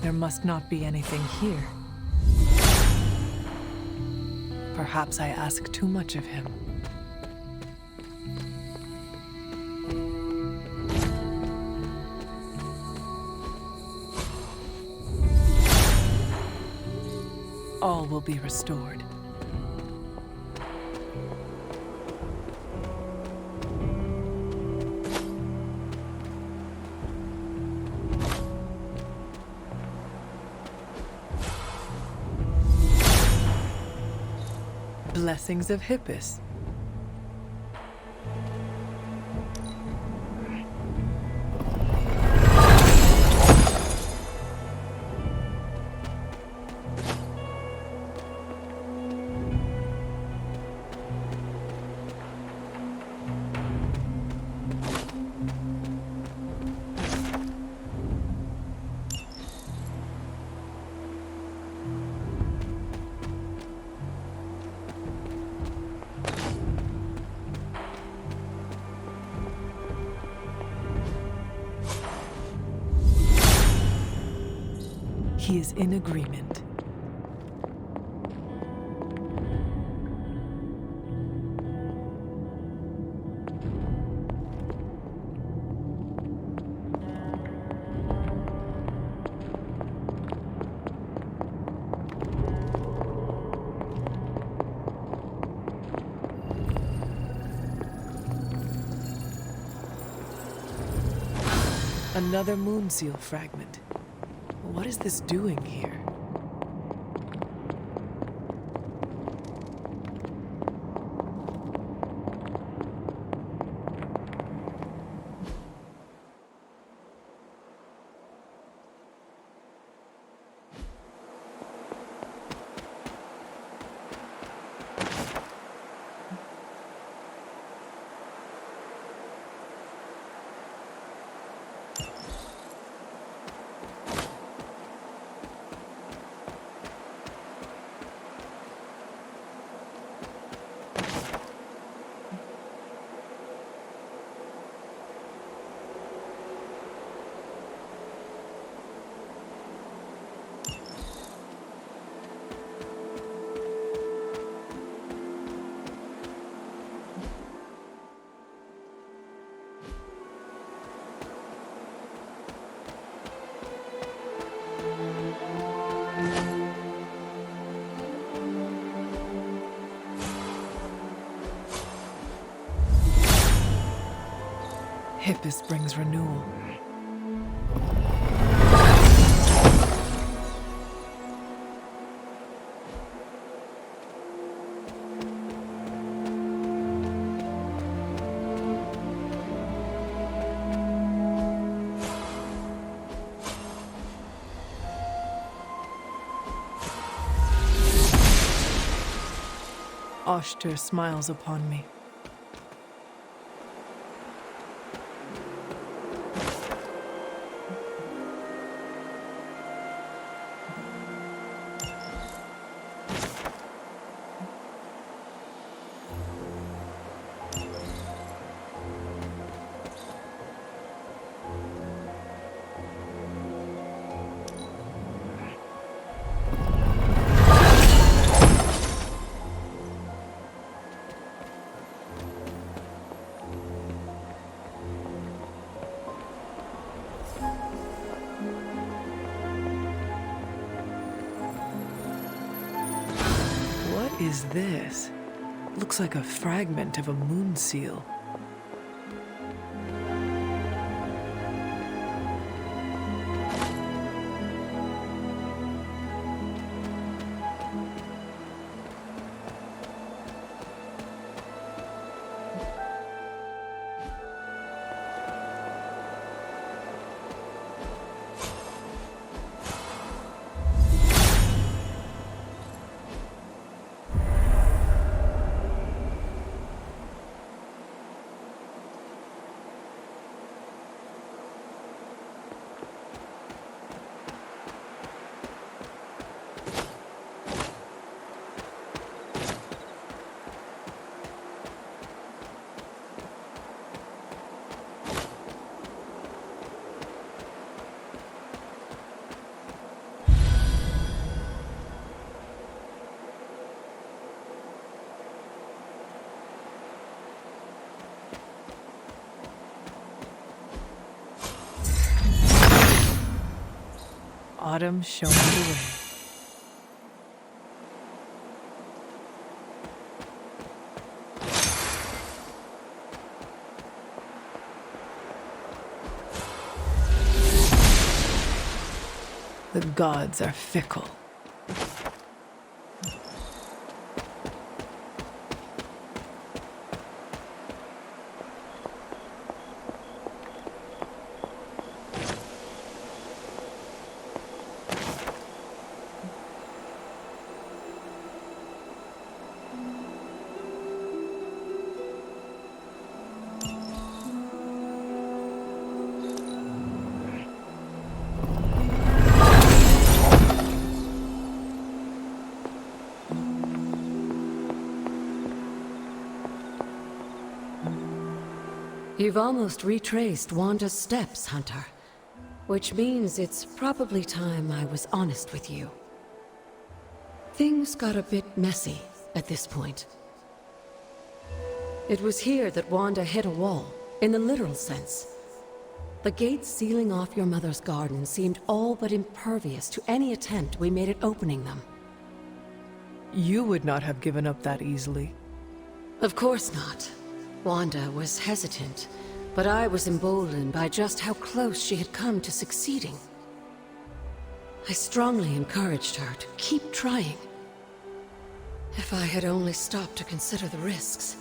There must not be anything here. Perhaps I ask too much of him. All will be restored. Blessings of Hippus. He is in agreement. Another moon seal fragment. What is this doing here? Hippus brings renewal. Oshter smiles upon me. What is this? Looks like a fragment of a moon seal. Autumn showing the way. The gods are fickle. You've almost retraced Wanda's steps, Hunter. Which means it's probably time I was honest with you. Things got a bit messy at this point. It was here that Wanda hit a wall, in the literal sense. The gates sealing off your mother's garden seemed all but impervious to any attempt we made at opening them. You would not have given up that easily. Of course not. Wanda was hesitant, but I was emboldened by just how close she had come to succeeding. I strongly encouraged her to keep trying. If I had only stopped to consider the risks.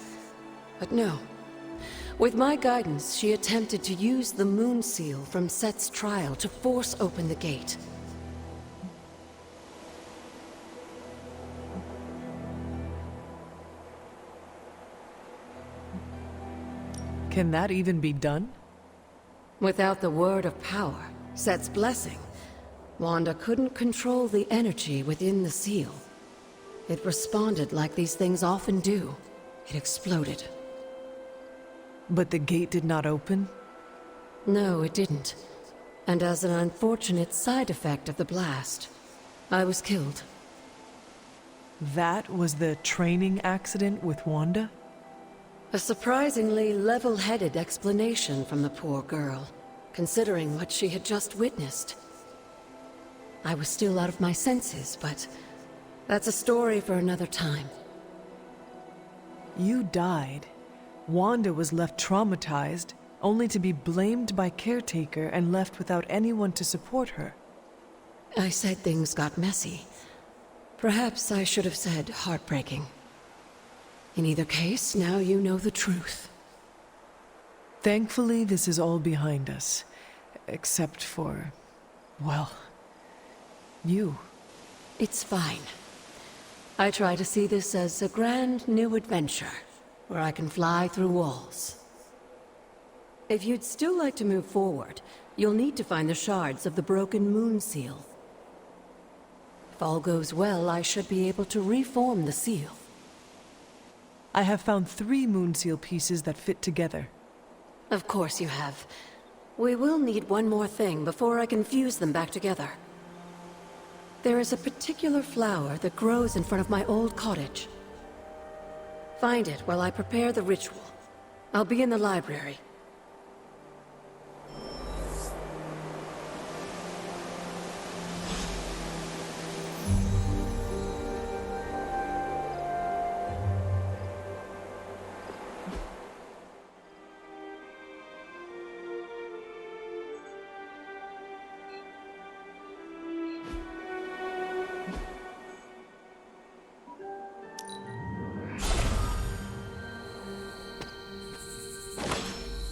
But no. With my guidance, she attempted to use the moon seal from Set's trial to force open the gate. Can that even be done? Without the word of power, Set's blessing, Wanda couldn't control the energy within the seal. It responded like these things often do. It exploded. But the gate did not open? No, it didn't. And as an unfortunate side effect of the blast, I was killed. That was the training accident with Wanda? A surprisingly level-headed explanation from the poor girl, considering what she had just witnessed. I was still out of my senses, but that's a story for another time. You died. Wanda was left traumatized, only to be blamed by caretaker and left without anyone to support her. I said things got messy. Perhaps I should have said heartbreaking. In either case, now you know the truth. Thankfully, this is all behind us. Except for, well, you. It's fine. I try to see this as a grand new adventure, where I can fly through walls. If you'd still like to move forward, you'll need to find the shards of the broken moon seal. If all goes well, I should be able to reform the seal. I have found 3 moon seal pieces that fit together. Of course you have. We will need one more thing before I can fuse them back together. There is a particular flower that grows in front of my old cottage. Find it while I prepare the ritual. I'll be in the library.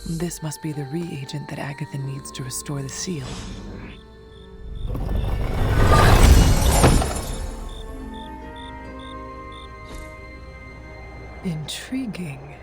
This must be the reagent that Agatha needs to restore the seal. Intriguing.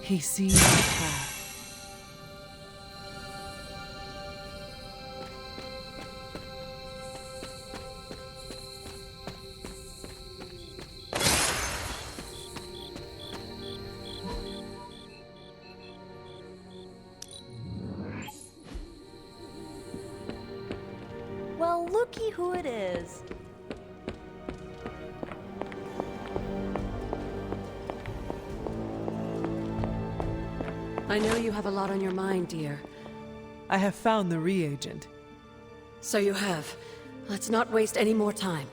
He sees the path. Well, looky who it is. I know you have a lot on your mind, dear. I have found the reagent. So you have. Let's not waste any more time.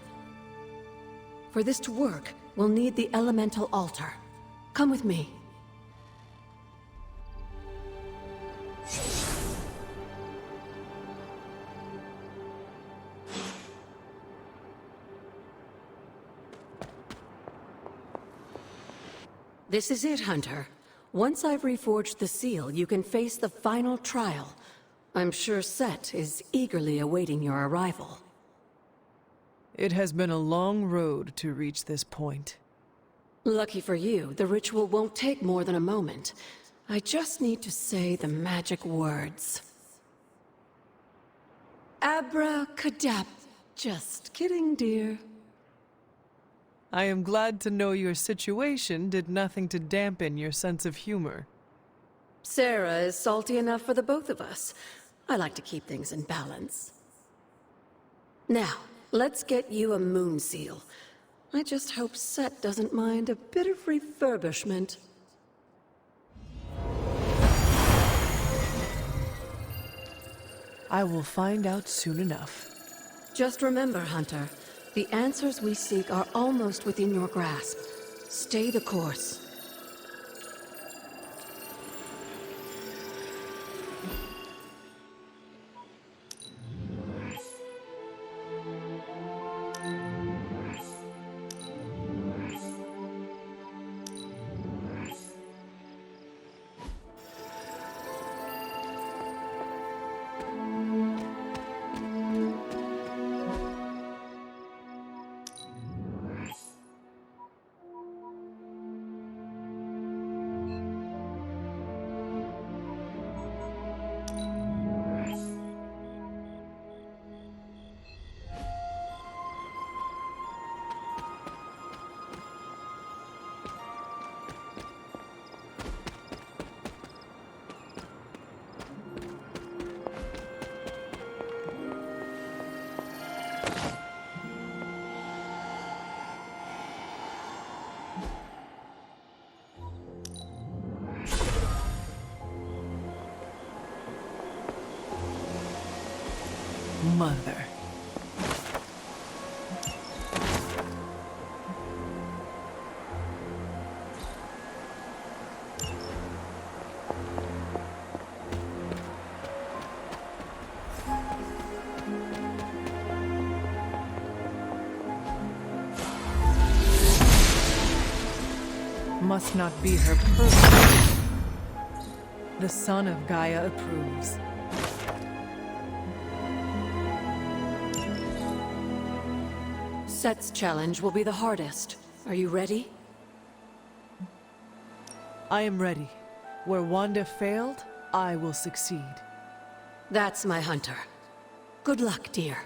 For this to work, we'll need the elemental altar. Come with me. This is it, Hunter. Once I've reforged the seal, you can face the final trial. I'm sure Set is eagerly awaiting your arrival. It has been a long road to reach this point. Lucky for you, the ritual won't take more than a moment. I just need to say the magic words. Abracadabra. Just kidding, dear. I am glad to know your situation did nothing to dampen your sense of humor. Sarah is salty enough for the both of us. I like to keep things in balance. Now, let's get you a moon seal. I just hope Set doesn't mind a bit of refurbishment. I will find out soon enough. Just remember, Hunter, the answers we seek are almost within your grasp. Stay the course. Mother. Must not be her purpose. The son of Gaia approves. Set's challenge will be the hardest. Are you ready? I am ready. Where Wanda failed, I will succeed. That's my hunter. Good luck, dear.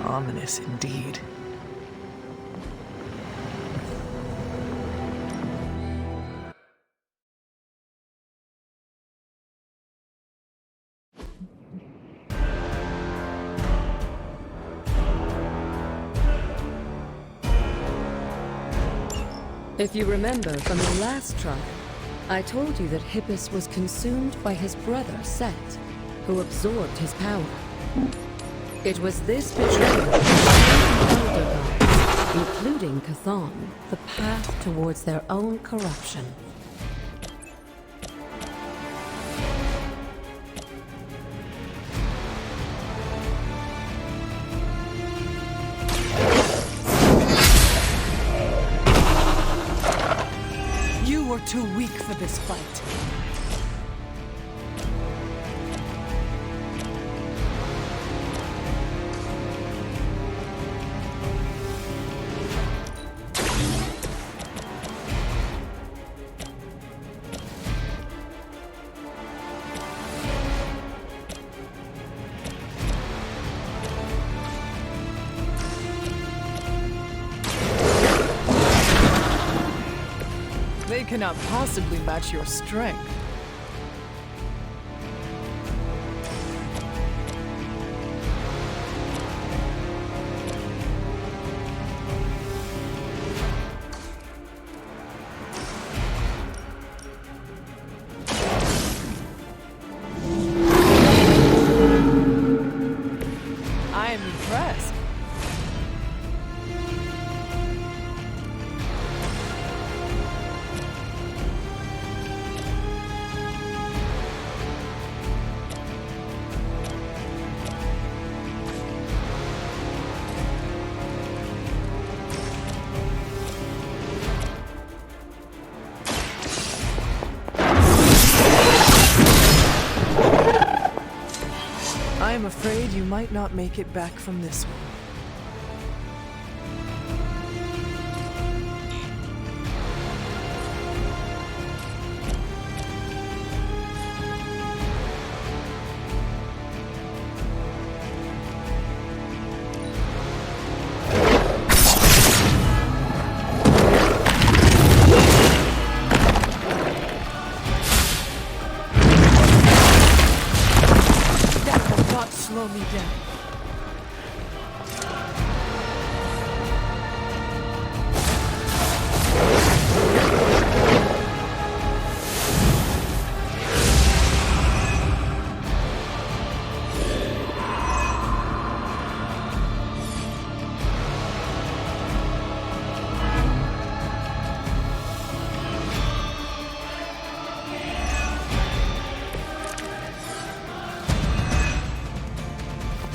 Ominous indeed. If you remember from the last trial, I told you that Hippus was consumed by his brother, Set, who absorbed his power. It was this betrayal that showed the Elder Gods, including Chthon, the path towards their own corruption. You were too weak for this fight. They cannot possibly match your strength. I am impressed. I am afraid you might not make it back from this one. Slow me down.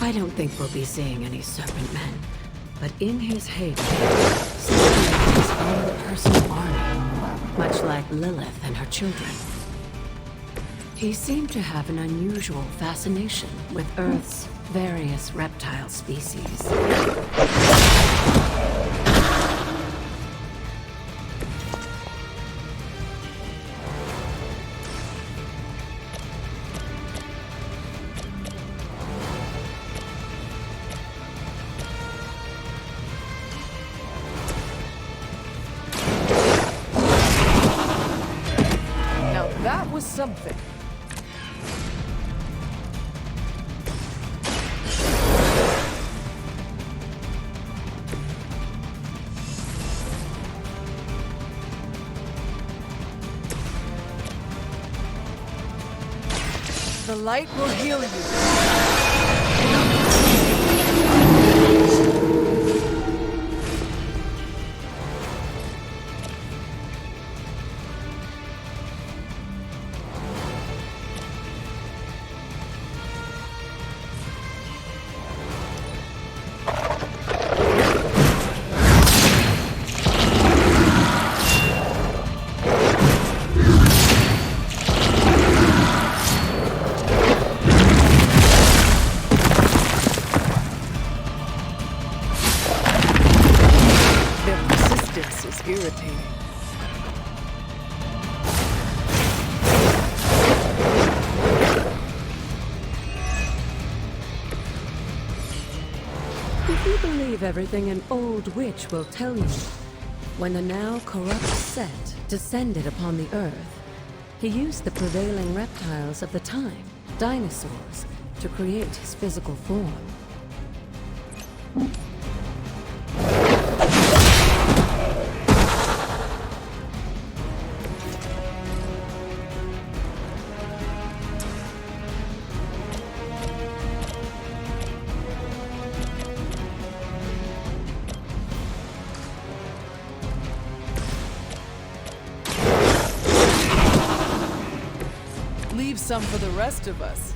I don't think we'll be seeing any Serpent Men, but in his heyday, Satan had his own personal army, much like Lilith and her children. He seemed to have an unusual fascination with Earth's various reptile species. That was something. The light will heal you. Irritating. If you believe everything an old witch will tell you, when the now corrupt Set descended upon the Earth, he used the prevailing reptiles of the time, dinosaurs, to create his physical form. Leave some for the rest of us.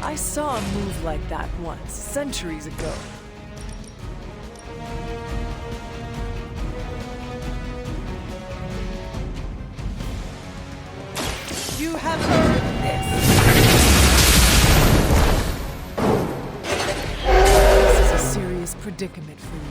I saw a move like that once, centuries ago. You have earned this. This is a serious predicament for you.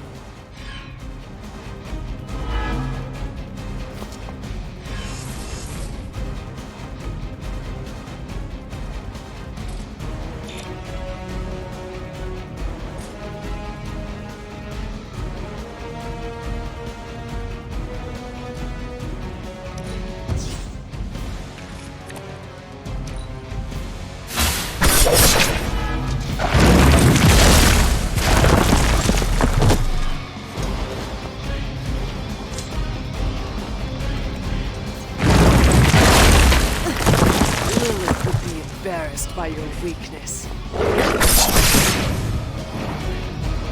Embarrassed by your weakness.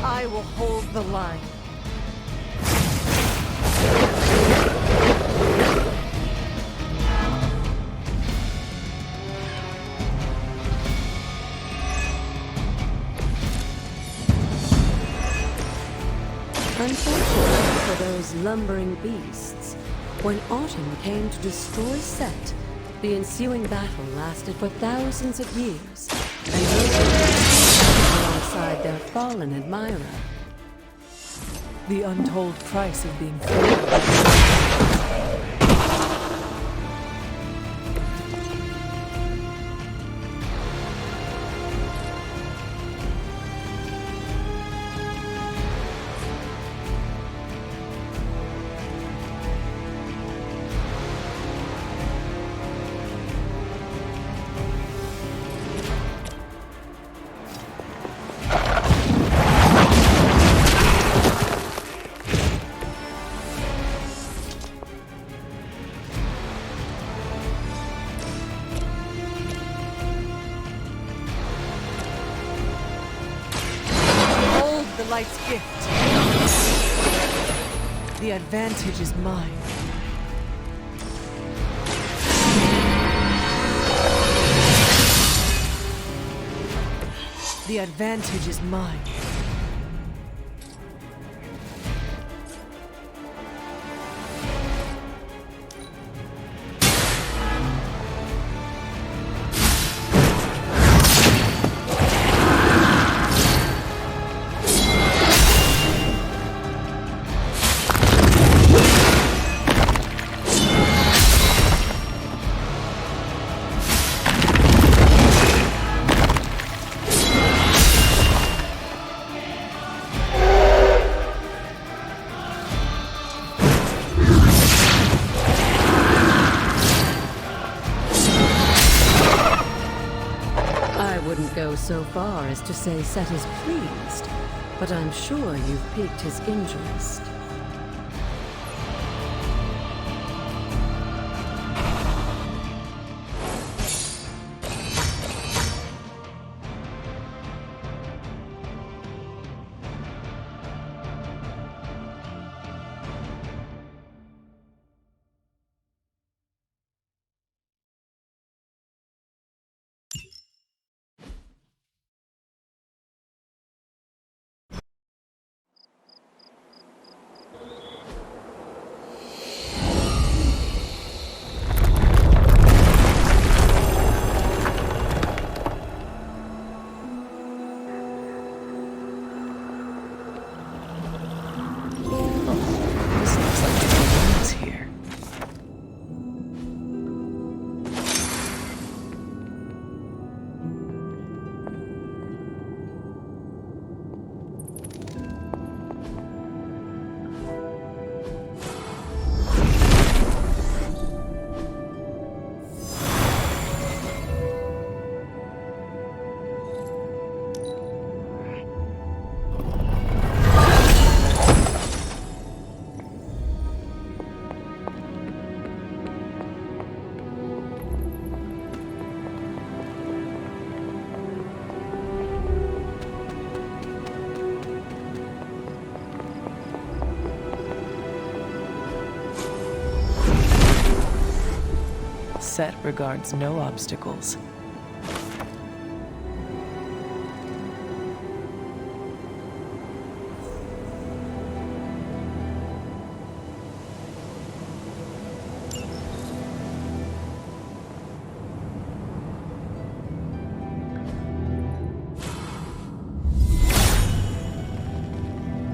I will hold the line. Unfortunately for those lumbering beasts, when Autumn came to destroy Set, the ensuing battle lasted for thousands of years, and those alongside their fallen admirer. The untold price of being free. The light's gift. The advantage is mine. The advantage is mine. go so far as to say Set is pleased, but I'm sure you've piqued his interest. Set regards no obstacles.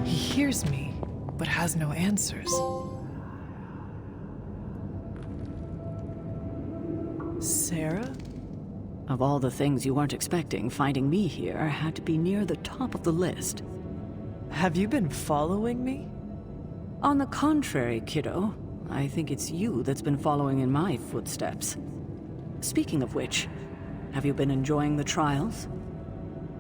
He hears me, but has no answers. Sarah? Of all the things you weren't expecting, finding me here had to be near the top of the list. Have you been following me? On the contrary, kiddo. I think it's you that's been following in my footsteps. Speaking of which, have you been enjoying the trials?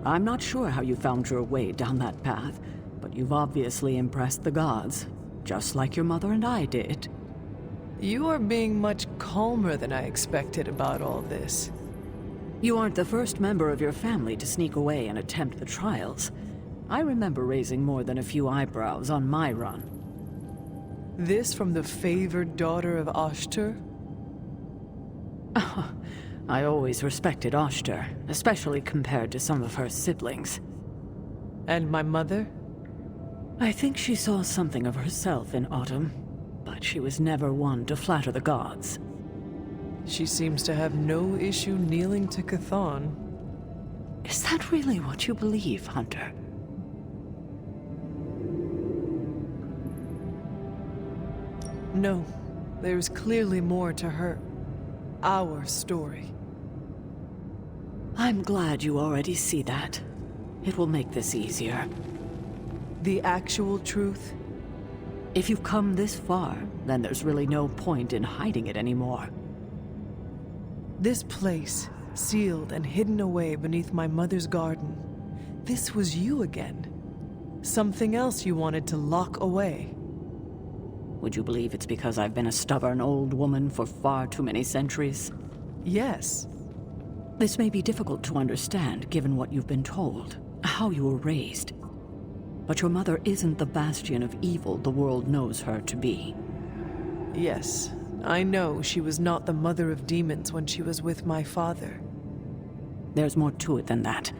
I'm not sure how you found your way down that path, but you've obviously impressed the gods, just like your mother and I did. You are being much calmer than I expected about all this. You aren't the first member of your family to sneak away and attempt the trials. I remember raising more than a few eyebrows on my run. This from the favored daughter of Ashtar? I always respected Ashtar, especially compared to some of her siblings. And my mother? I think she saw something of herself in Autumn, but she was never one to flatter the gods. She seems to have no issue kneeling to Chthon. Is that really what you believe, Hunter? No, there's clearly more to her. Our story. I'm glad you already see that. It will make this easier. The actual truth? If you've come this far, then there's really no point in hiding it anymore. This place, sealed and hidden away beneath my mother's garden. This was you again. Something else you wanted to lock away. Would you believe it's because I've been a stubborn old woman for far too many centuries? Yes. This may be difficult to understand given what you've been told, how you were raised. But your mother isn't the bastion of evil the world knows her to be. Yes, I know she was not the mother of demons when she was with my father. There's more to it than that.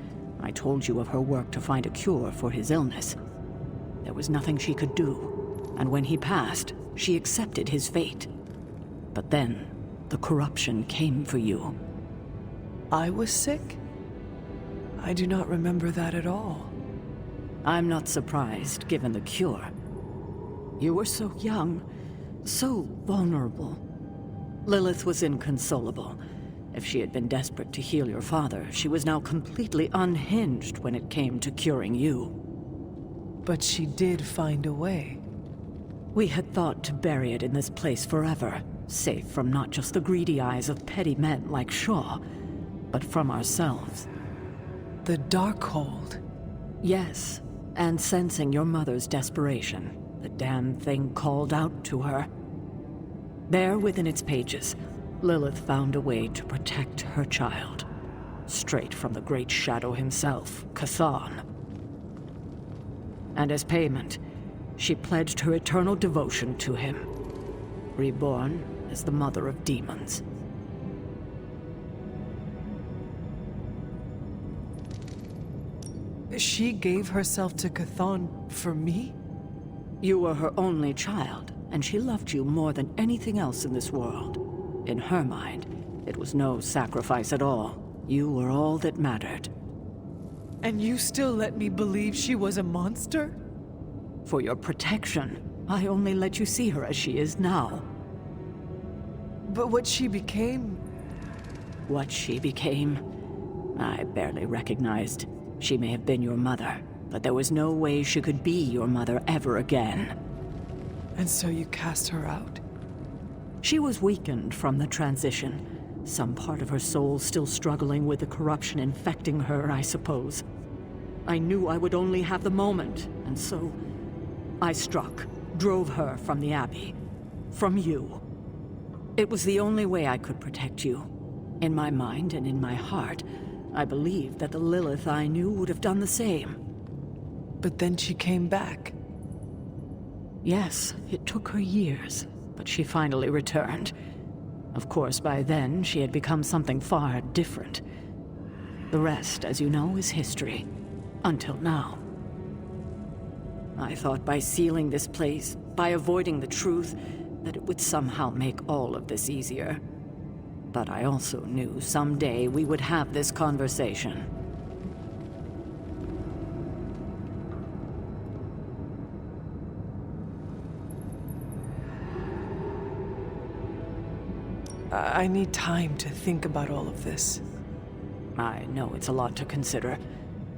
I told you of her work to find a cure for his illness. There was nothing she could do, and when he passed, she accepted his fate. But then, the corruption came for you. I was sick? I do not remember that at all. I'm not surprised, given the cure. You were so young, so vulnerable. Lilith was inconsolable. If she had been desperate to heal your father, she was now completely unhinged when it came to curing you. But she did find a way. We had thought to bury it in this place forever, safe from not just the greedy eyes of petty men like Shaw, but from ourselves. the Darkhold. Yes, and sensing your mother's desperation, the damn thing called out to her. There within its pages, Lilith found a way to protect her child. Straight from the Great Shadow himself, Chthon. And as payment, she pledged her eternal devotion to him, reborn as the Mother of Demons. She gave herself to Chthon for me? You were her only child, and she loved you more than anything else in this world. In her mind, it was no sacrifice at all. You were all that mattered. And you still let me believe she was a monster? For your protection, I only let you see her as she is now. But what she became... What she became, I barely recognized. She may have been your mother, but there was no way she could be your mother ever again. And so you cast her out? She was weakened from the transition. Some part of her soul still struggling with the corruption infecting her, I suppose. I knew I would only have the moment, and so I struck, drove her from the Abbey. From you. It was the only way I could protect you. In my mind and in my heart, I believed that the Lilith I knew would have done the same. But then she came back. Yes, it took her years, but she finally returned. Of course, by then, she had become something far different. The rest, as you know, is history. Until now. I thought by sealing this place, by avoiding the truth, that it would somehow make all of this easier. But I also knew someday we would have this conversation. I need time to think about all of this. I know it's a lot to consider.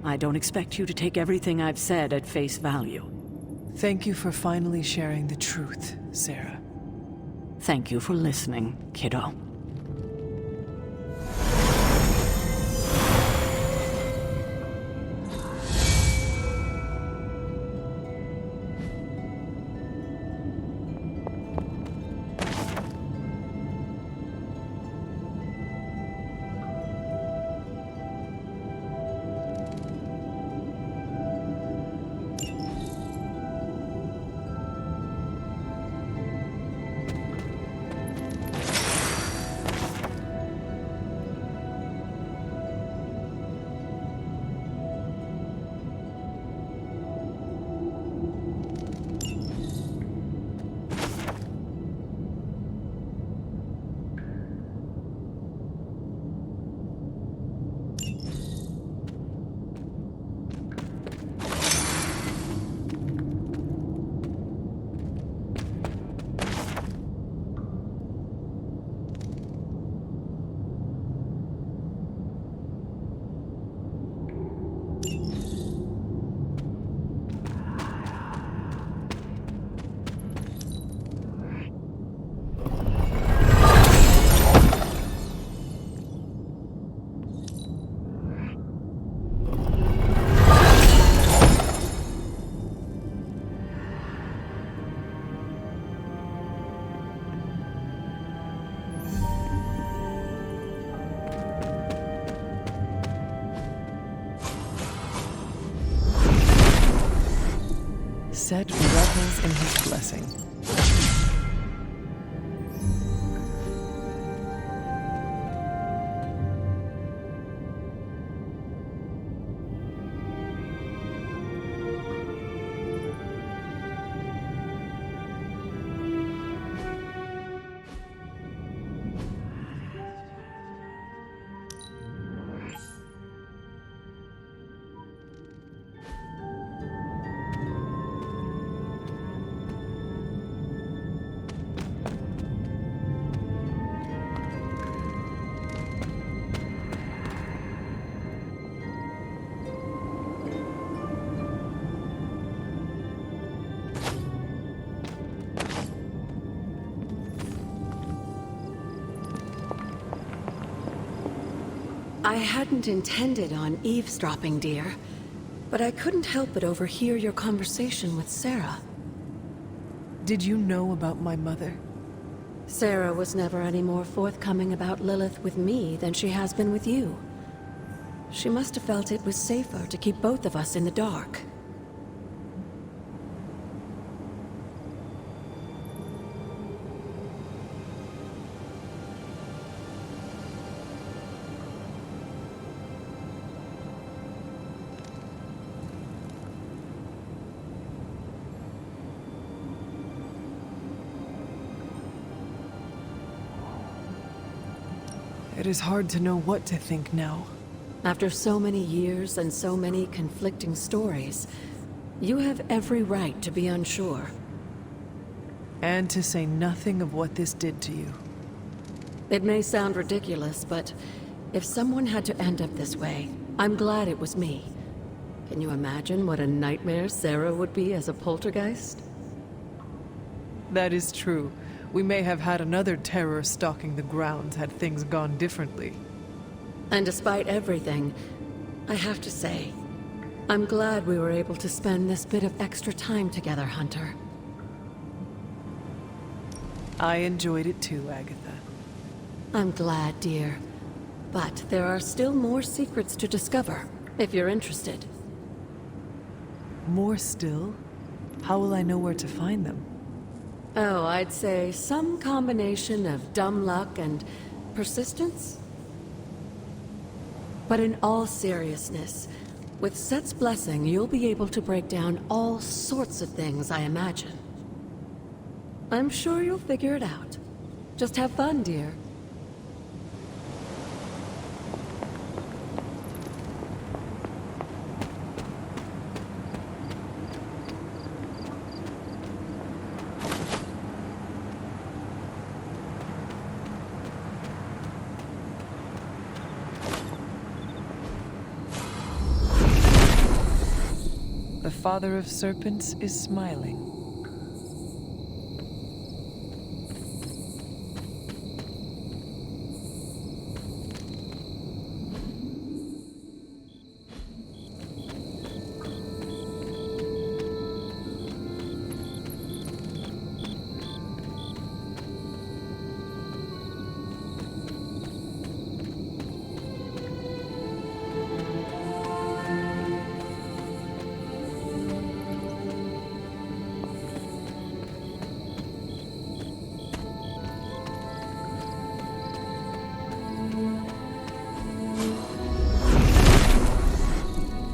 I don't expect you to take everything I've said at face value. Thank you for finally sharing the truth, Sarah. Thank you for listening, kiddo. Set revels in his blessing. I hadn't intended on eavesdropping, dear, but I couldn't help but overhear your conversation with Sarah. Did you know about my mother? Sarah was never any more forthcoming about Lilith with me than she has been with you. She must have felt it was safer to keep both of us in the dark. It is hard to know what to think now. After so many years and so many conflicting stories, you have every right to be unsure. And to say nothing of what this did to you. It may sound ridiculous, but if someone had to end up this way, I'm glad it was me. Can you imagine what a nightmare Sarah would be as a poltergeist? That is true. We may have had another terror stalking the grounds had things gone differently. And despite everything, I have to say, I'm glad we were able to spend this bit of extra time together, Hunter. I enjoyed it too, Agatha. I'm glad, dear. But there are still more secrets to discover, if you're interested. More still? How will I know where to find them? Oh, I'd say some combination of dumb luck and persistence? But in all seriousness, with Set's blessing, you'll be able to break down all sorts of things, I imagine. I'm sure you'll figure it out. Just have fun, dear. The Father of Serpents is smiling.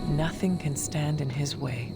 Nothing can stand in his way.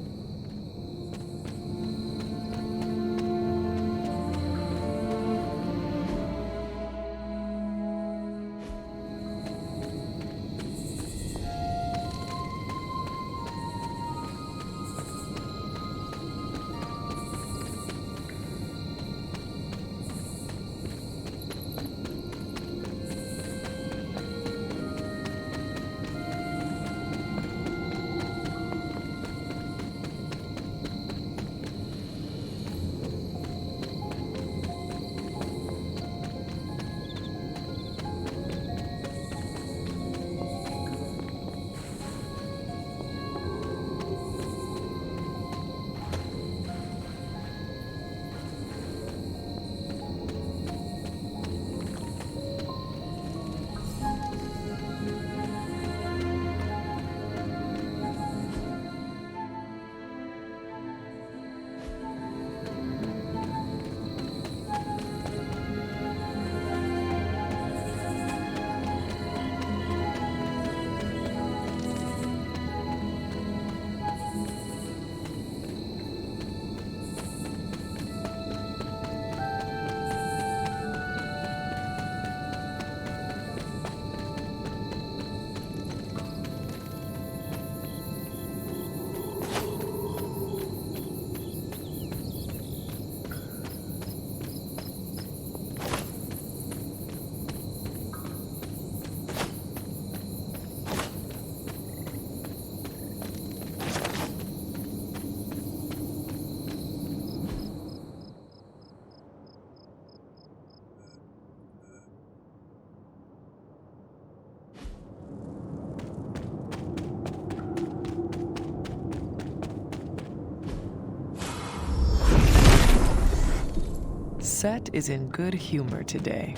Set is in good humor today.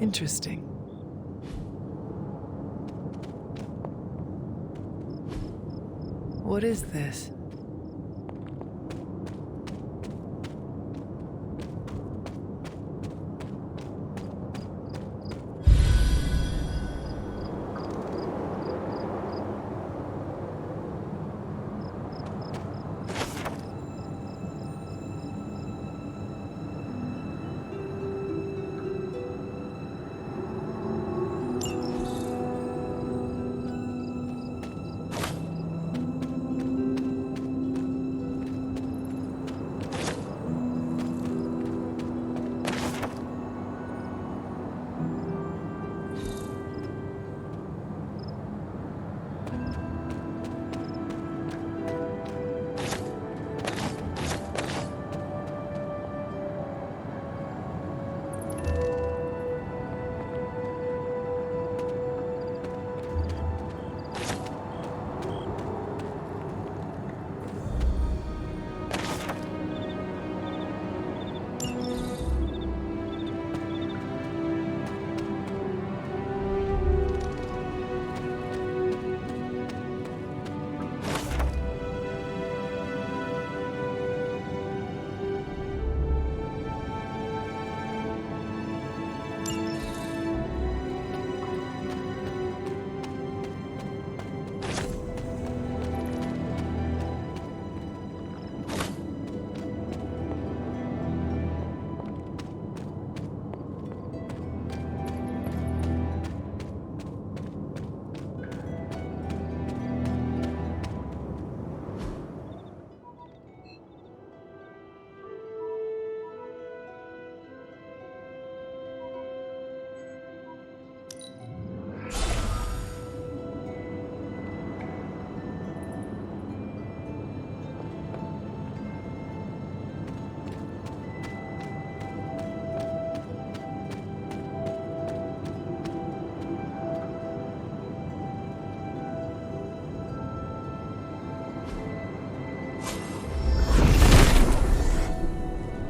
Interesting. What is this?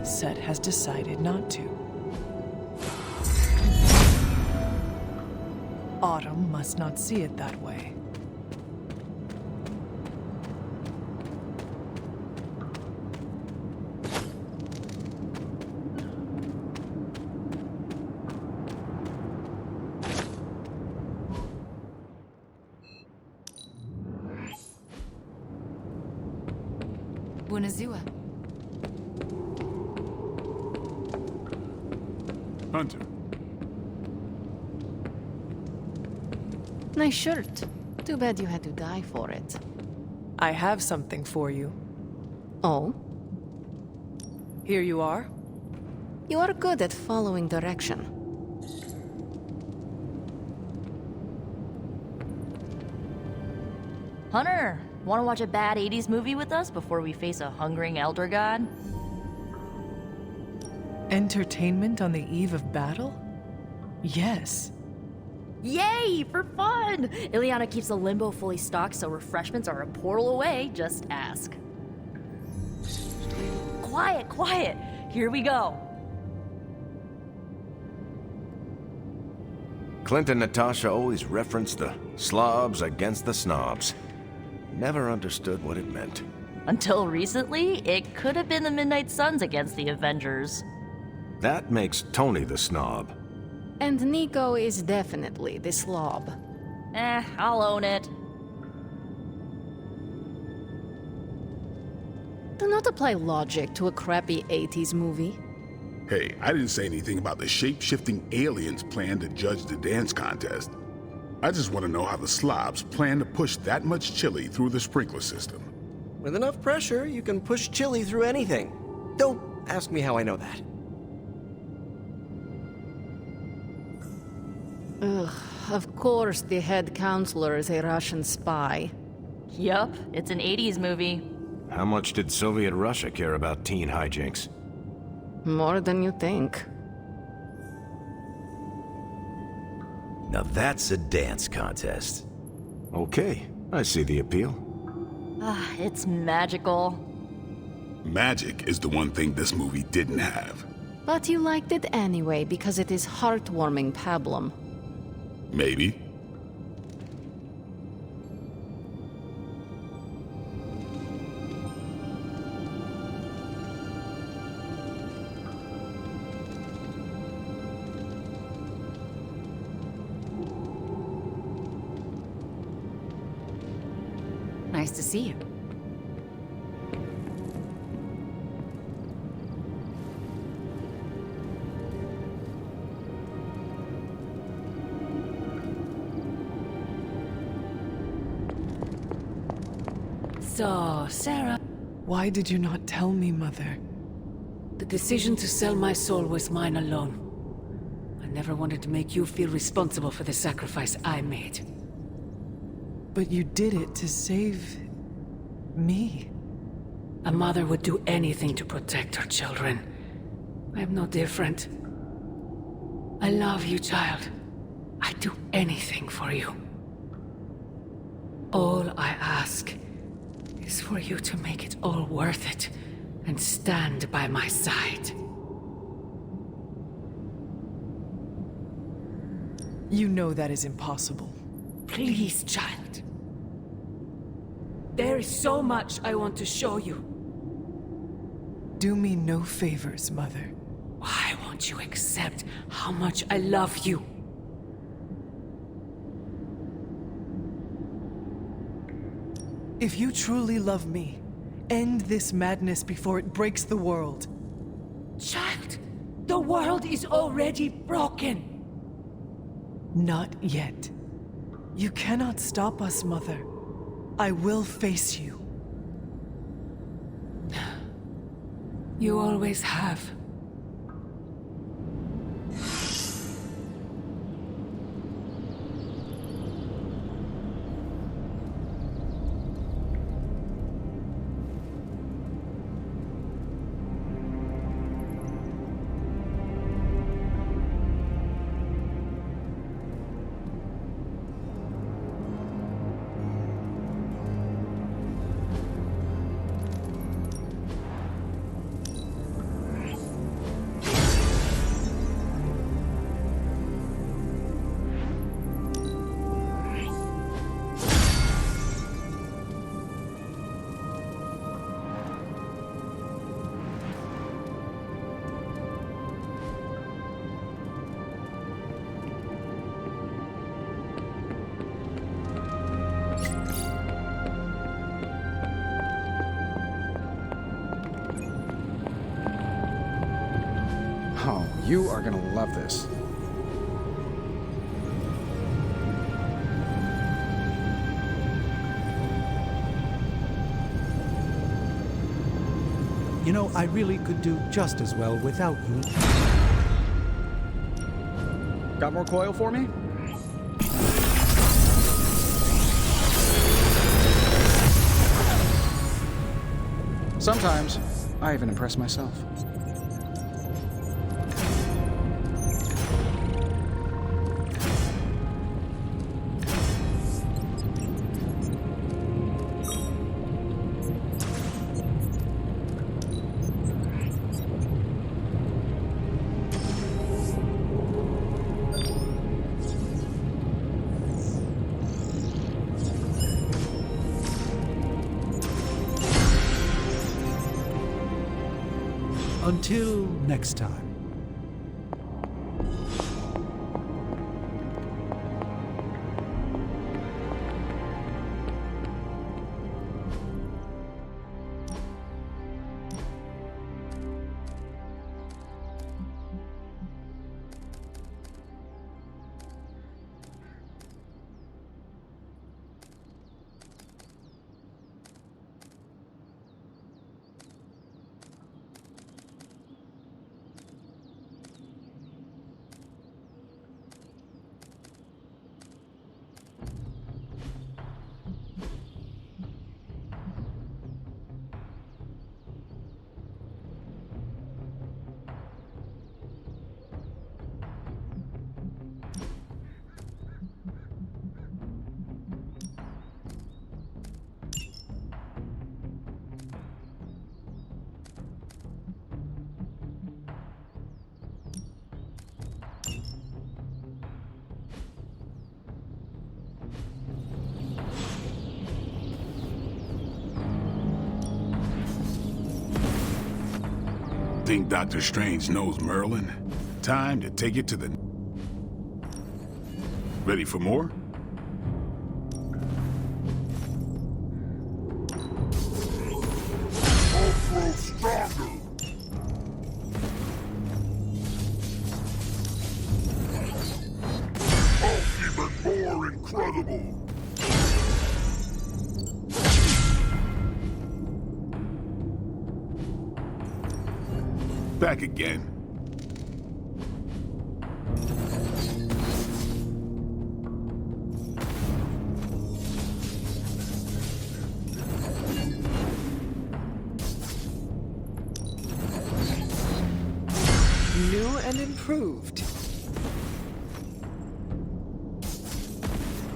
Set has decided not to. Autumn must not see it that way. Bunazua. Hunter. Nice shirt. Too bad you had to die for it. I have something for you. Oh? Here you are. You are good at following direction. Hunter, want to watch a bad 80s movie with us before we face a hungering elder god? Entertainment on the eve of battle? Yes. Yay, for fun! Ileana keeps the limbo fully stocked, so refreshments are a portal away. Just ask. Quiet, quiet. Here we go. Clint and Natasha always referenced the slobs against the snobs. Never understood what it meant. Until recently, it could have been the Midnight Suns against the Avengers. That makes Tony the snob. And Nico is definitely the slob. I'll own it. Do not apply logic to a crappy 80s movie. Hey, I didn't say anything about the shape-shifting aliens' plan to judge the dance contest. I just want to know how the slobs plan to push that much chili through the sprinkler system. With enough pressure, you can push chili through anything. Don't ask me how I know that. Ugh, of course the head counselor is a Russian spy. Yup, it's an 80s movie. How much did Soviet Russia care about teen hijinks? More than you think. Now that's a dance contest. Okay, I see the appeal. Ah, it's magical. Magic is the one thing this movie didn't have. But you liked it anyway because it is heartwarming pablum. Maybe. Nice to see you. So, Sarah, Why did you not tell me, Mother? the decision to sell my soul was mine alone. I never wanted to make you feel responsible for the sacrifice I made. But you did it to save... me. A mother would do anything to protect her children. I am no different. I love you, child. I'd do anything for you. All I ask is for you to make it all worth it and stand by my side. You know that is impossible. Please, child. There is so much I want to show you. Do me no favors, Mother. Why won't you accept how much I love you? If you truly love me, end this madness before it breaks the world. Child, the world is already broken. Not yet. You cannot stop us, Mother. I will face you. You always have. Oh, you are gonna love this. You know, I really could do just as well without you. Got more coil for me? Sometimes, I even impress myself. Until next time. Think Dr. Strange knows Merlin? Time to take it to the... Ready for more? Ultra stronger! Even more incredible! Back again. New and improved.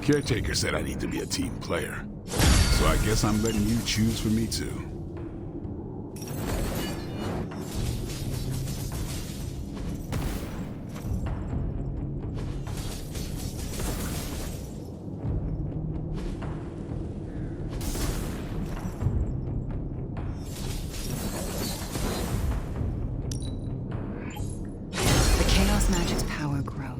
Caretaker said I need to be a team player. So I guess I'm letting you choose for me too. The Chaos Magic's power grows.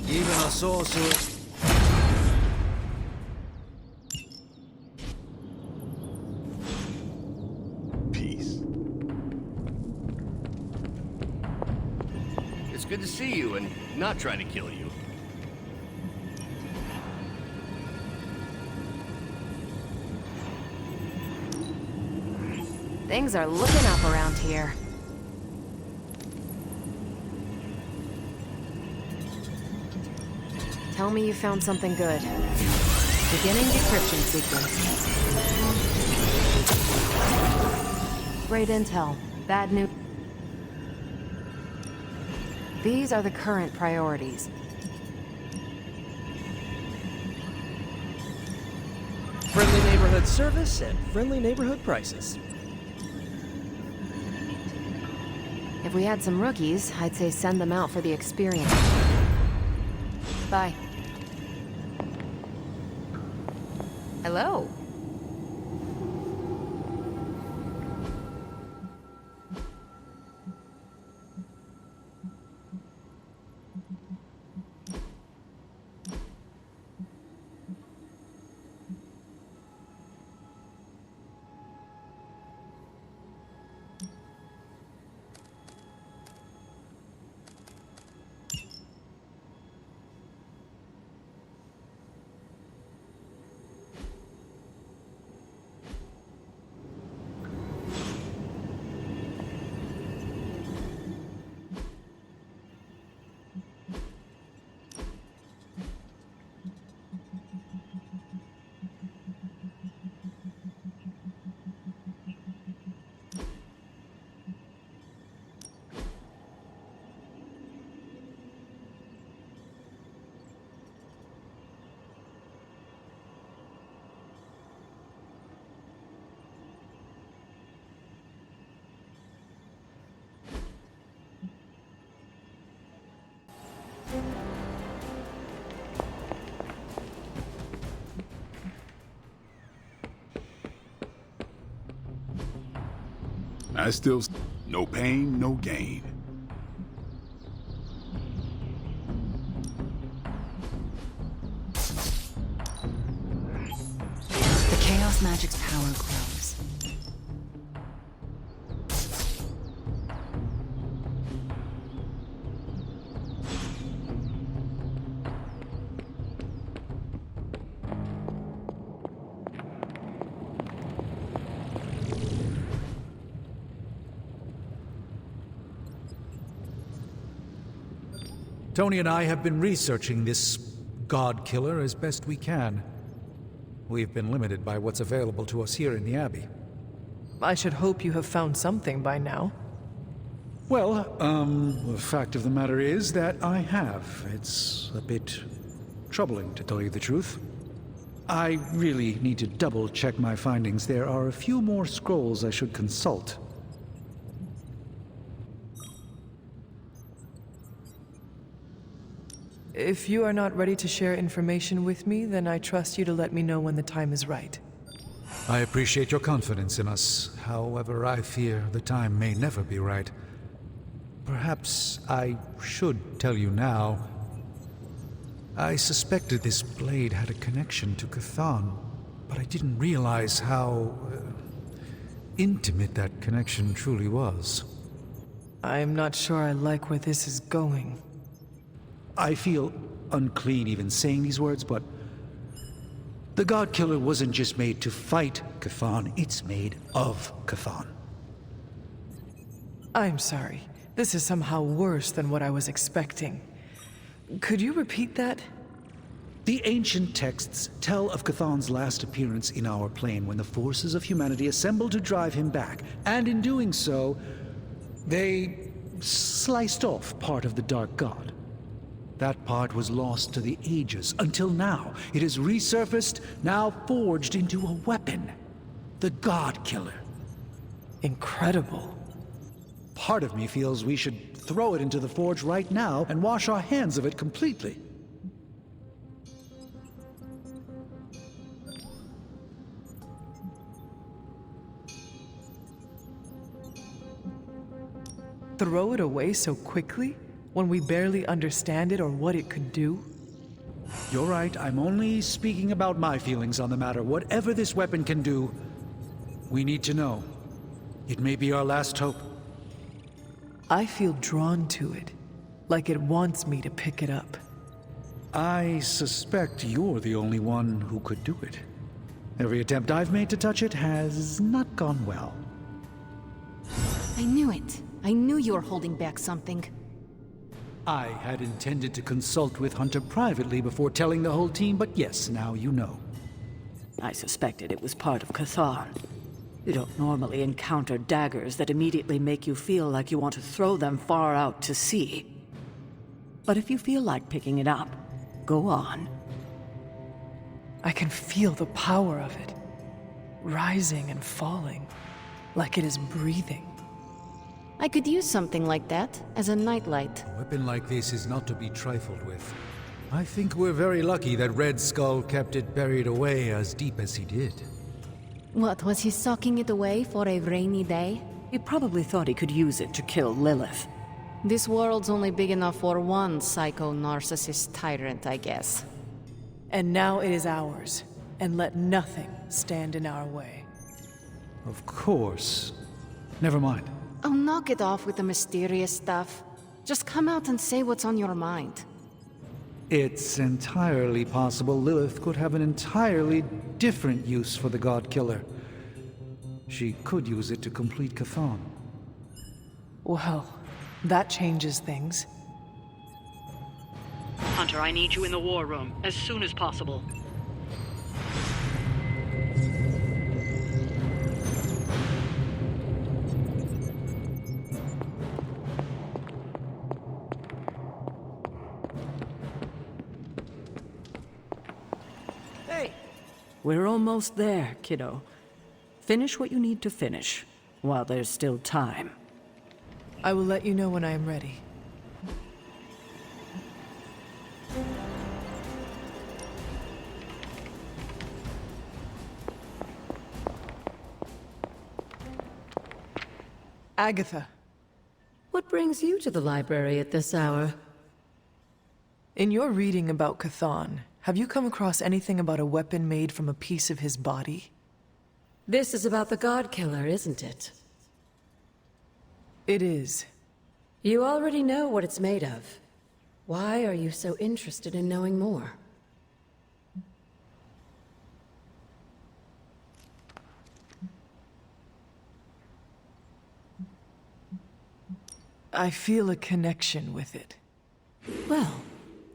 Even a sorcerer. Peace. It's good to see you and not trying to kill you. Things are looking up around here. Tell me you found something good. Beginning decryption sequence. Great intel. Bad news. These are the current priorities. Friendly neighborhood service and friendly neighborhood prices. If we had some rookies, I'd say send them out for the experience. Bye. Hello. I still... No pain, no gain. The Chaos Magic's power grows. Tony and I have been researching this God Killer as best we can. We've been limited by what's available to us here in the Abbey. I should hope you have found something by now. Well, the fact of the matter is that I have. It's a bit troubling, to tell you the truth. I really need to double-check my findings. There are a few more scrolls I should consult. If you are not ready to share information with me, then I trust you to let me know when the time is right. I appreciate your confidence in us. However, I fear the time may never be right. Perhaps I should tell you now. I suspected this blade had a connection to Chthon, but I didn't realize how intimate that connection truly was. I'm not sure I like where this is going. I feel unclean even saying these words, but the God Killer wasn't just made to fight Chthon, it's made of Chthon. I'm sorry. This is somehow worse than what I was expecting. Could you repeat that? The ancient texts tell of Chthon's last appearance in our plane when the forces of humanity assembled to drive him back, and in doing so, they sliced off part of the Dark God. That part was lost to the ages, until now. It has resurfaced, now forged into a weapon. The God Killer. Incredible. Part of me feels we should throw it into the forge right now and wash our hands of it completely. Throw it away so quickly? When we barely understand it or what it could do? You're right, I'm only speaking about my feelings on the matter. Whatever this weapon can do, we need to know. It may be our last hope. I feel drawn to it, like it wants me to pick it up. I suspect you're the only one who could do it. Every attempt I've made to touch it has not gone well. I knew it. I knew you were holding back something. I had intended to consult with Hunter privately before telling the whole team, but yes, now you know. I suspected it was part of Chthon. You don't normally encounter daggers that immediately make you feel like you want to throw them far out to sea. But if you feel like picking it up, go on. I can feel the power of it, rising and falling, like it is breathing. I could use something like that as a nightlight. A weapon like this is not to be trifled with. I think we're very lucky that Red Skull kept it buried away as deep as he did. What, was he socking it away for a rainy day? He probably thought he could use it to kill Lilith. This world's only big enough for one psycho-narcissist tyrant, I guess. And now it is ours, and let nothing stand in our way. Of course. Never mind. Oh, knock it off with the mysterious stuff. Just come out and say what's on your mind. It's entirely possible Lilith could have an entirely different use for the God Killer. She could use it to complete Chthon. Well, that changes things. Hunter, I need you in the war room as soon as possible. We're almost there, kiddo. Finish what you need to finish, while there's still time. I will let you know when I am ready. Agatha. What brings you to the library at this hour? In your reading about Chthon, have you come across anything about a weapon made from a piece of his body? This is about the God Killer, isn't it? It is. You already know what it's made of. Why are you so interested in knowing more? I feel a connection with it. Well,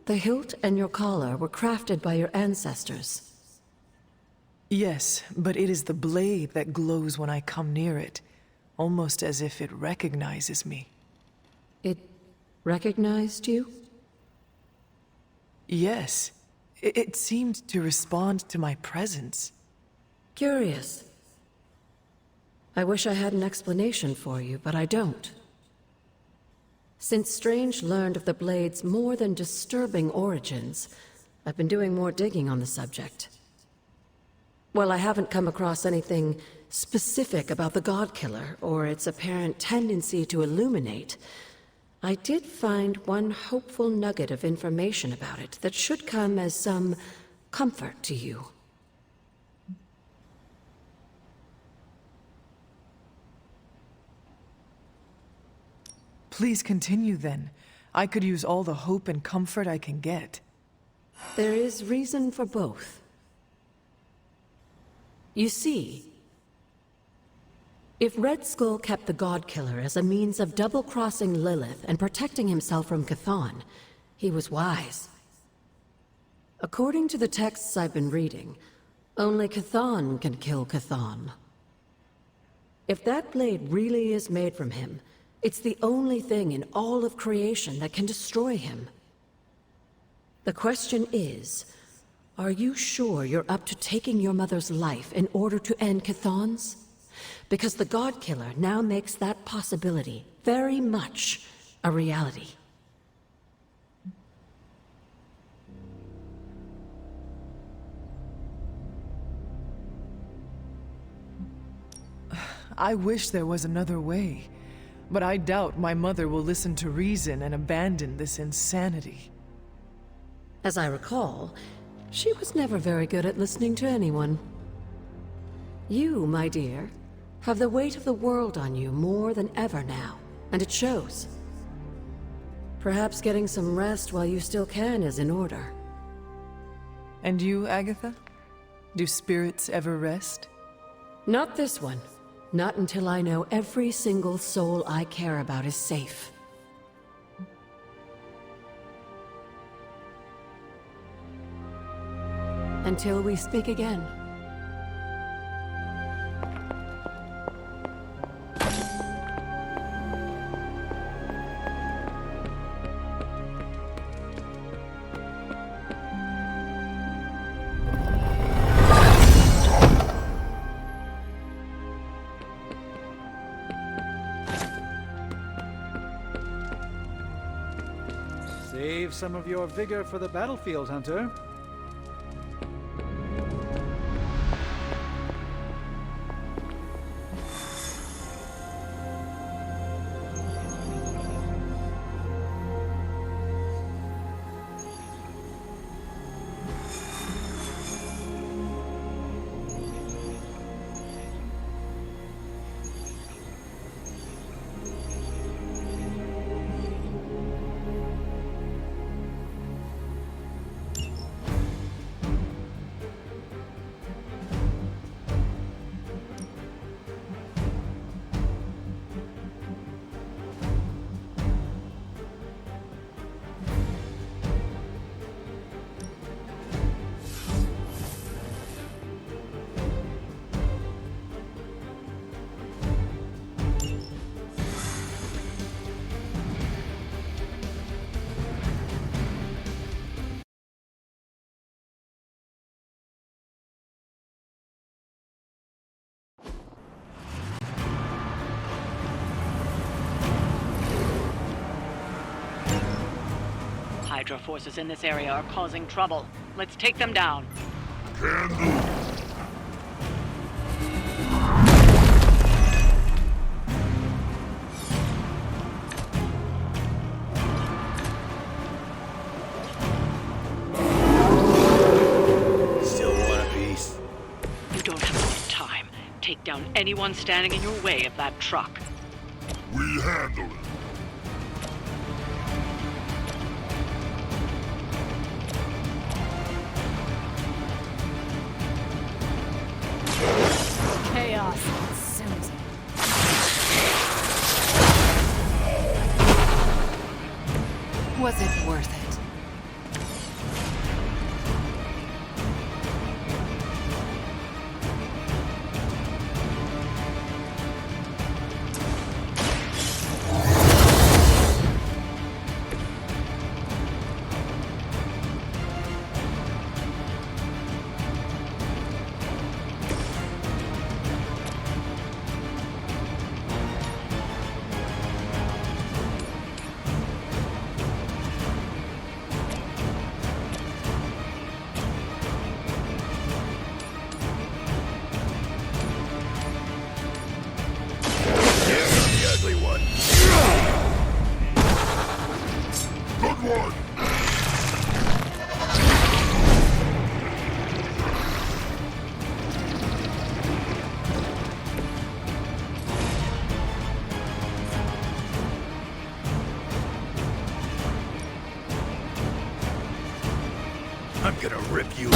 the hilt and your collar were crafted by your ancestors. Yes, but it is the blade that glows when I come near it, almost as if it recognizes me. It recognized you? Yes. It seemed to respond to my presence. Curious. I wish I had an explanation for you, but I don't. Since Strange learned of the Blade's more than disturbing origins, I've been doing more digging on the subject. While I haven't come across anything specific about the God-Killer or its apparent tendency to illuminate, I did find one hopeful nugget of information about it that should come as some comfort to you. Please continue then. I could use all the hope and comfort I can get. There is reason for both. You see, if Red Skull kept the God-Killer as a means of double-crossing Lilith and protecting himself from Chthon, he was wise. According to the texts I've been reading, only Chthon can kill Chthon. If that blade really is made from him, it's the only thing in all of creation that can destroy him. The question is, are you sure you're up to taking your mother's life in order to end Chthon's? Because the God-Killer now makes that possibility very much a reality. I wish there was another way, but I doubt my mother will listen to reason and abandon this insanity. As I recall, she was never very good at listening to anyone. You, my dear, have the weight of the world on you more than ever now, and it shows. Perhaps getting some rest while you still can is in order. And you, Agatha? Do spirits ever rest? Not this one. Not until I know every single soul I care about is safe. Until we speak again. Save some of your vigor for the battlefield, Hunter. Hydra forces in this area are causing trouble. Let's take them down. Can do. Still want a piece? You don't have enough time. Take down anyone standing in your way of that truck. We handle it. Chaos consumes me. Was it worth it? I'm gonna rip you.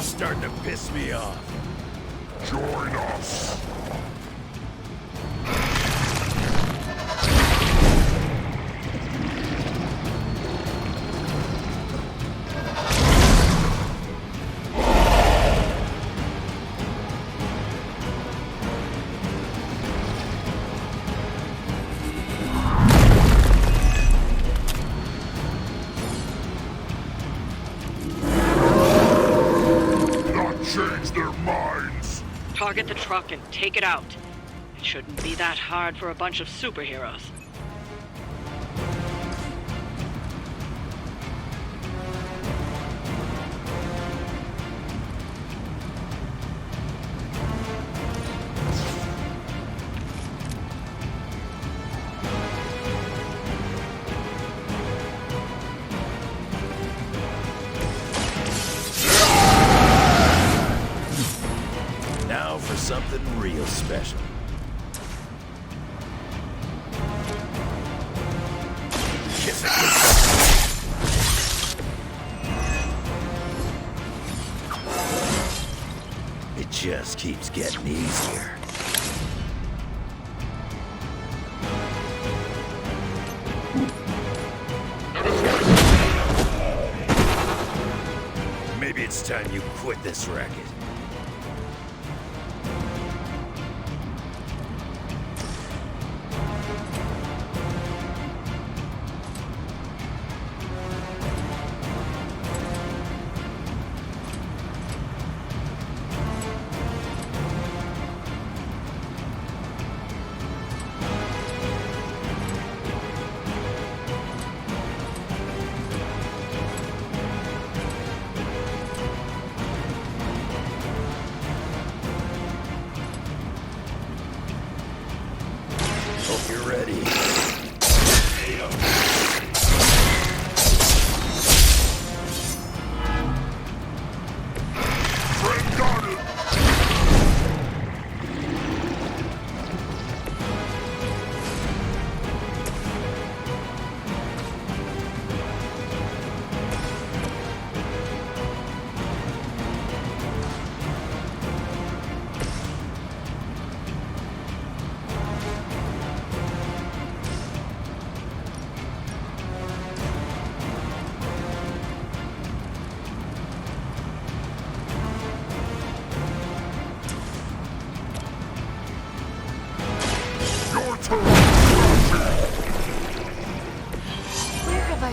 Starting to piss me off. Join us. Change their minds. Target the truck and take it out. It shouldn't be that hard for a bunch of superheroes. For something real special. It just keeps getting easier. Maybe it's time you quit this racket.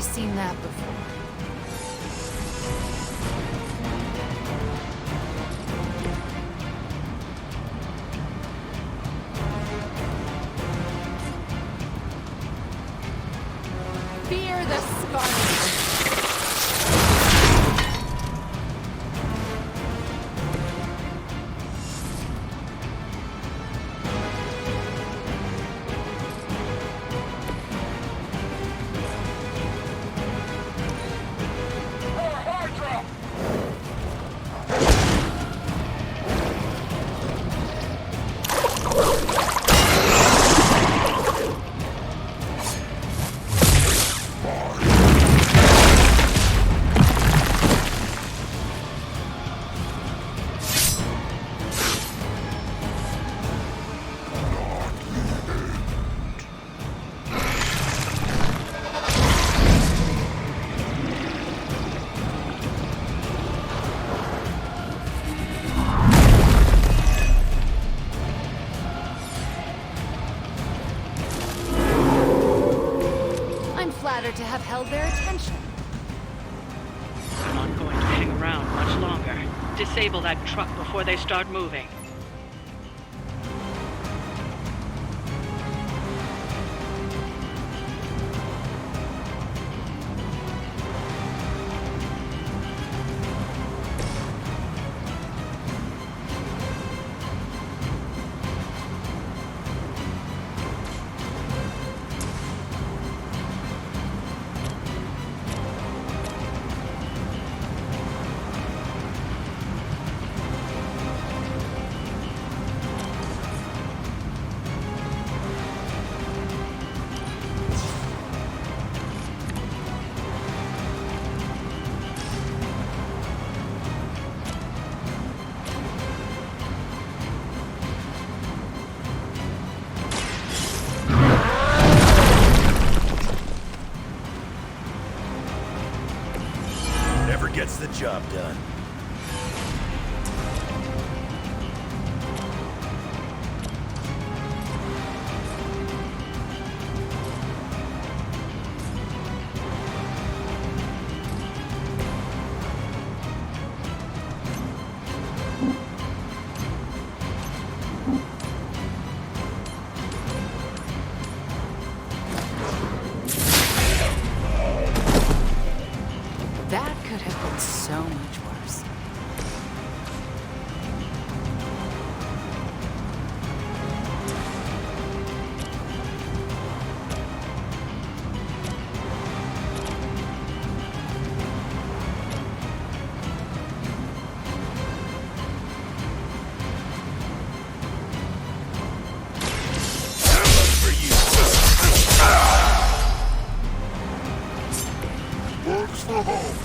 I seen that before? Fear the Scarlet. To have held their attention. They're not going to hang around much longer. Disable that truck before they start moving. Gets the job done. That could have been so much worse. Works for home.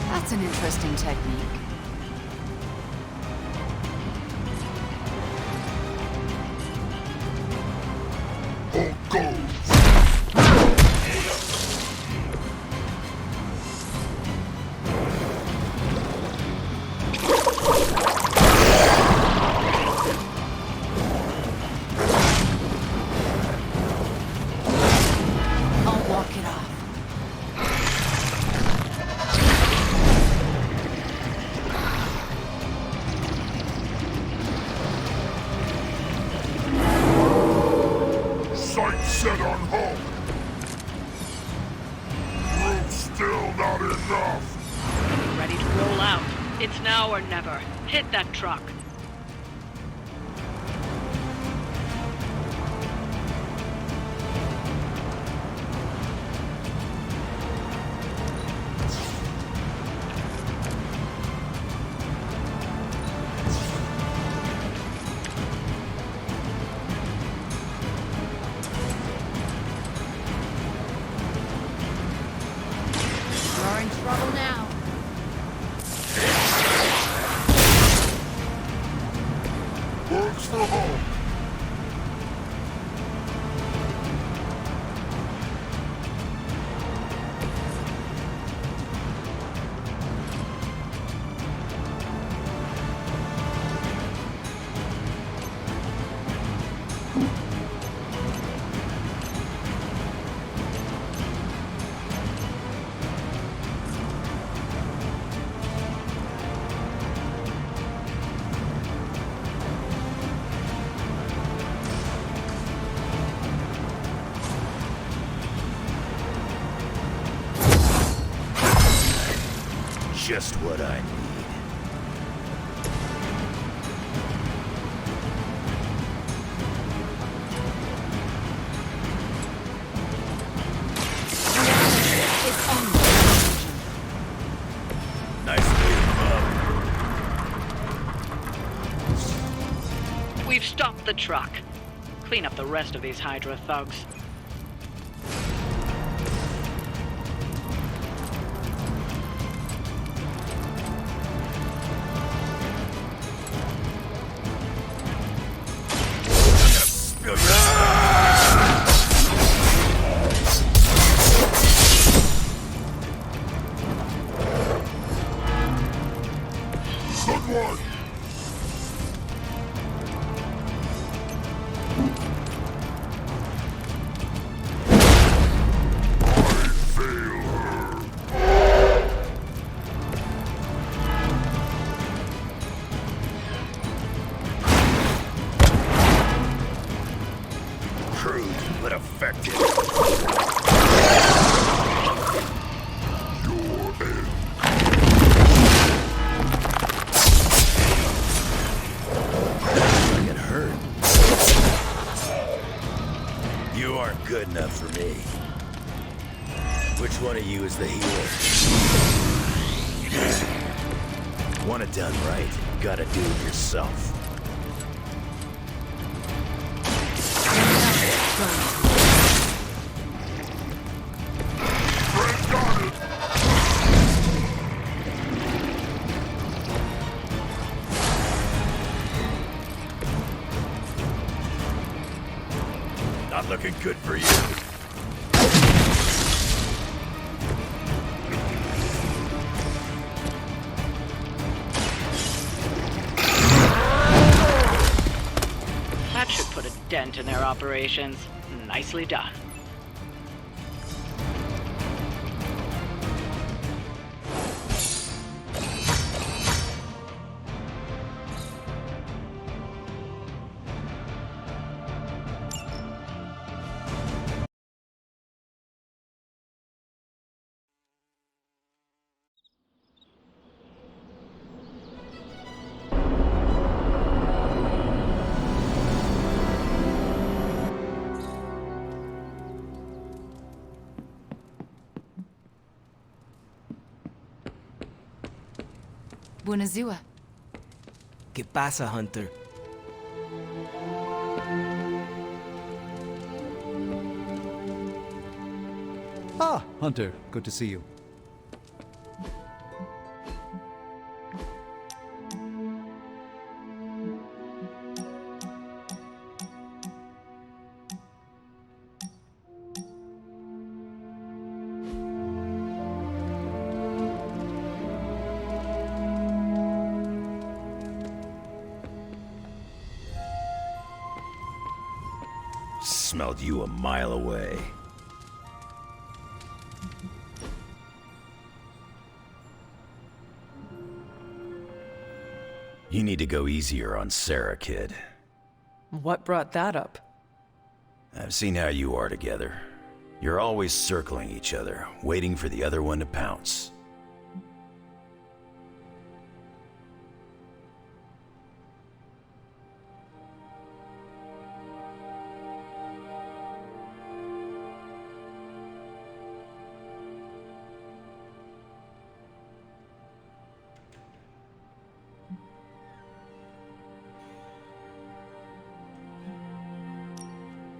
That's an interesting technique. Hulk goes. I'll walk it off. Sight set on Hulk. Roof's still not enough. Ready to roll out. It's now or never. Hit that truck. You're in trouble now. Works for home. just what I need. We've stopped the truck. Clean up the rest of these Hydra thugs. Good one! Crude, but effective. I get hurt. You aren't good enough for me. Which one of you is the healer? Want it done right, gotta do it yourself. Not looking good for you. That should put a dent in their operations. Nicely done. Bună ziua. ¿Qué pasa, Hunter? Ah, Hunter, good to see you. Smelled you a mile away. You need to go easier on Sarah, kid. What brought that up? I've seen how you are together. You're always circling each other, waiting for the other one to pounce.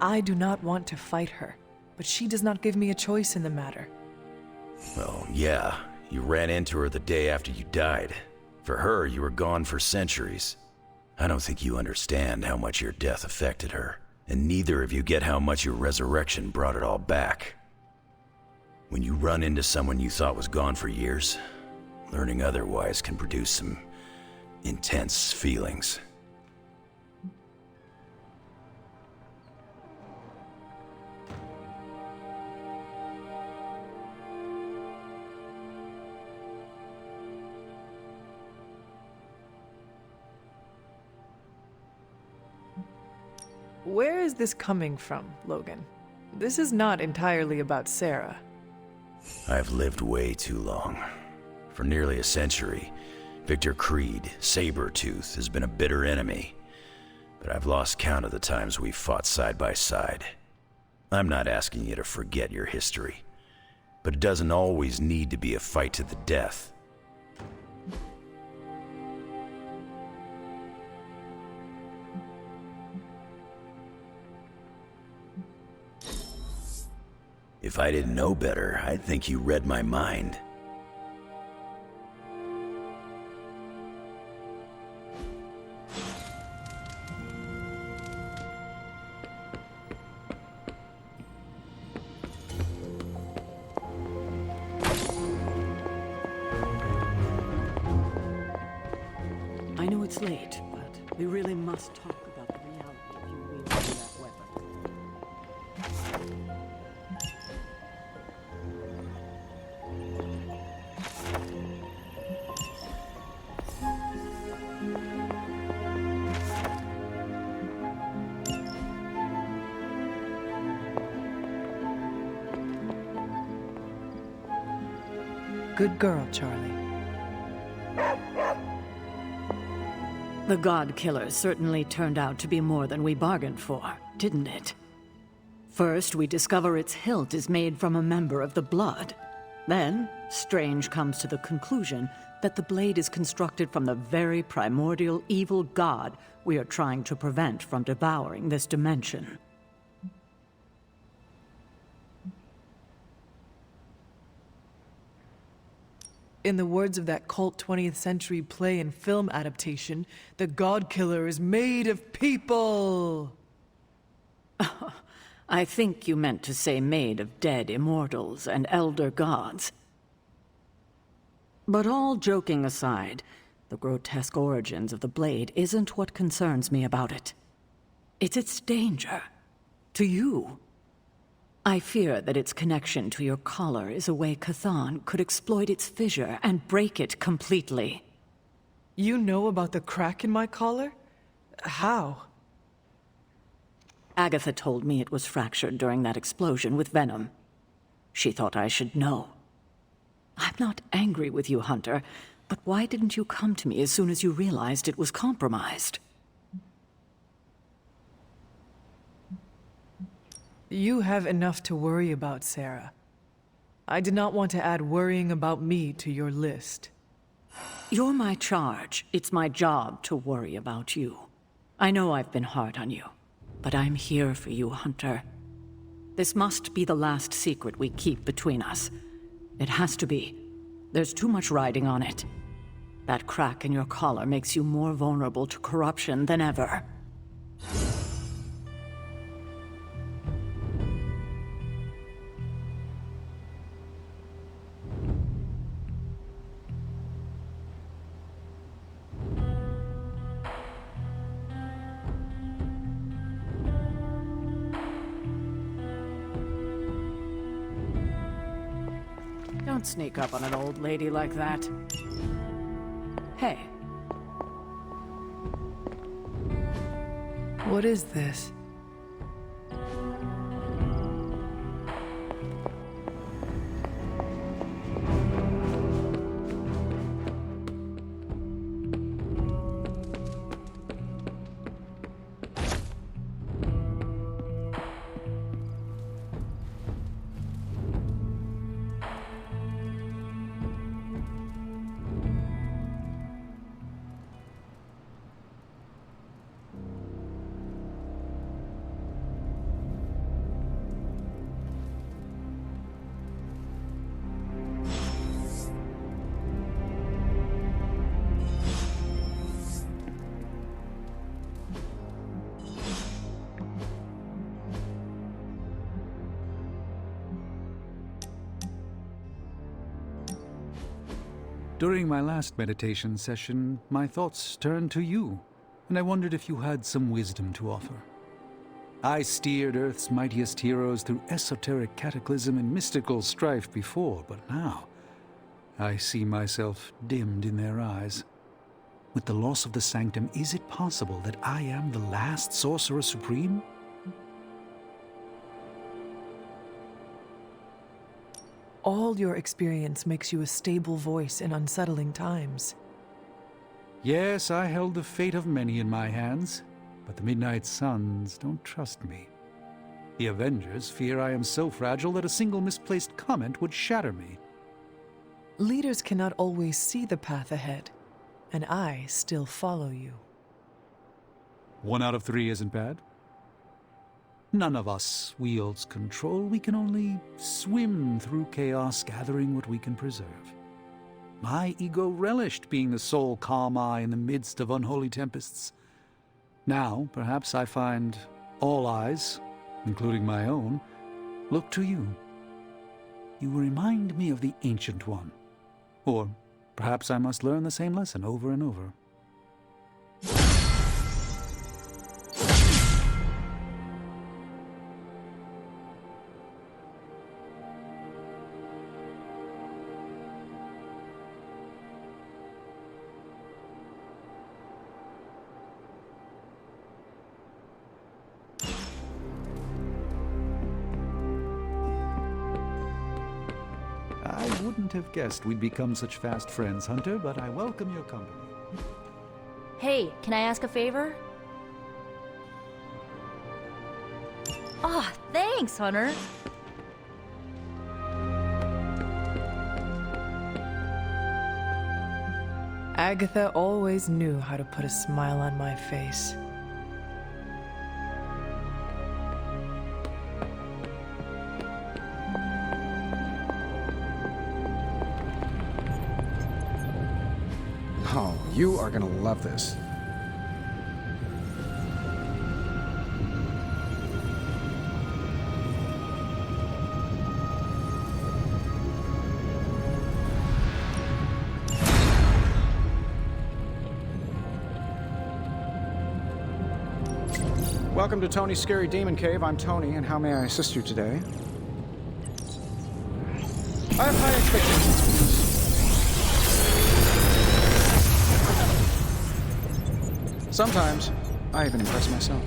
I do not want to fight her, but she does not give me a choice in the matter. Well, yeah, you ran into her the day after you died. For her, you were gone for centuries. I don't think you understand how much your death affected her, and neither of you get how much your resurrection brought it all back. When you run into someone you thought was gone for years, learning otherwise can produce some intense feelings. Where is this coming from, Logan? This is not entirely about Sarah. I've lived way too long. For nearly a century, Victor Creed, Sabretooth, has been a bitter enemy. But I've lost count of the times we've fought side by side. I'm not asking you to forget your history, but it doesn't always need to be a fight to the death. If I didn't know better, I'd think you read my mind. I know it's late, but we really must talk about the reality if you wield that weapon. Good girl, Charlie. The God Killer certainly turned out to be more than we bargained for, didn't it? First, we discover its hilt is made from a member of the Blood. Then, Strange comes to the conclusion that the blade is constructed from the very primordial evil god we are trying to prevent from devouring this dimension. In the words of that cult 20th century play and film adaptation, the God Killer is made of people! I think you meant to say made of dead immortals and elder gods. But all joking aside, the grotesque origins of the blade isn't what concerns me about it. It's its danger. To you. I fear that its connection to your collar is a way Chthon could exploit its fissure and break it completely. You know about the crack in my collar? How? Agatha told me it was fractured during that explosion with Venom. She thought I should know. I'm not angry with you, Hunter, but why didn't you come to me as soon as you realized it was compromised? You have enough to worry about, Sarah. I did not want to add worrying about me to your list. You're my charge. It's my job to worry about you. I know I've been hard on you, but I'm here for you, Hunter. This must be the last secret we keep between us. It has to be. There's too much riding on it. That crack in your collar makes you more vulnerable to corruption than ever. Don't sneak up on an old lady like that. Hey. What is this? During my last meditation session, my thoughts turned to you, and I wondered if you had some wisdom to offer. I steered Earth's mightiest heroes through esoteric cataclysm and mystical strife before, but now I see myself dimmed in their eyes. With the loss of the Sanctum, is it possible that I am the last Sorcerer Supreme? All your experience makes you a stable voice in unsettling times. Yes, I held the fate of many in my hands, but the Midnight Suns don't trust me. The Avengers fear I am so fragile that a single misplaced comment would shatter me. Leaders cannot always see the path ahead, and I still follow you. 1 out of 3 isn't bad. None of us wields control. We can only swim through chaos, gathering what we can preserve. My ego relished being the sole calm eye in the midst of unholy tempests. Now, perhaps I find all eyes, including my own, look to you. You remind me of the Ancient One. Or perhaps I must learn the same lesson over and over. I wouldn't have guessed we'd become such fast friends, Hunter, but I welcome your company. Hey, can I ask a favor? Ah, thanks, Hunter. Agatha always knew how to put a smile on my face. Oh, you are gonna love this. Welcome to Tony's Scary Demon Cave. I'm Tony, and how may I assist you today? I have high expectations for this. Sometimes, I even impress myself.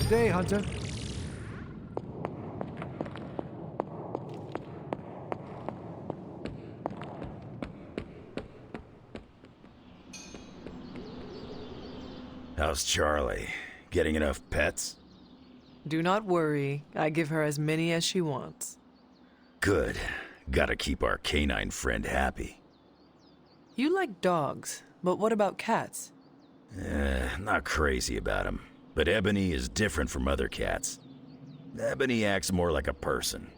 Good day, Hunter. How's Charlie? Getting enough pets? Do not worry. I give her as many as she wants. Good. Gotta keep our canine friend happy. You like dogs, but what about cats? Not crazy about him. But Ebony is different from other cats. Ebony acts more like a person.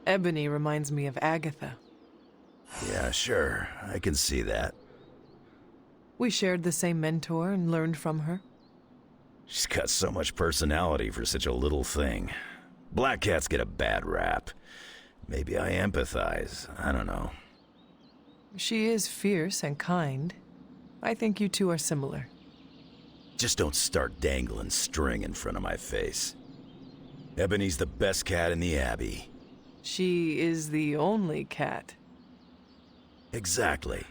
Ebony reminds me of Agatha. Yeah, sure. I can see that. We shared the same mentor and learned from her. She's got so much personality for such a little thing. Black cats get a bad rap. Maybe I empathize. I don't know. She is fierce and kind. I think you two are similar. Just don't start dangling string in front of my face. Ebony's the best cat in the Abbey. She is the only cat. Exactly.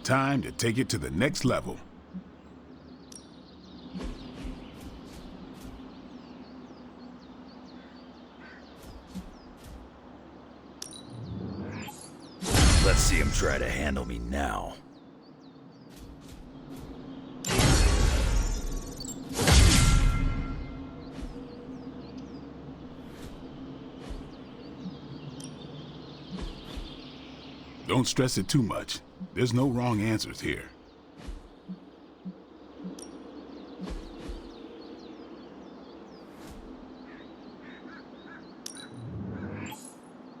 Time to take it to the next level. Let's see him try to handle me now. Don't stress it too much. There's no wrong answers here.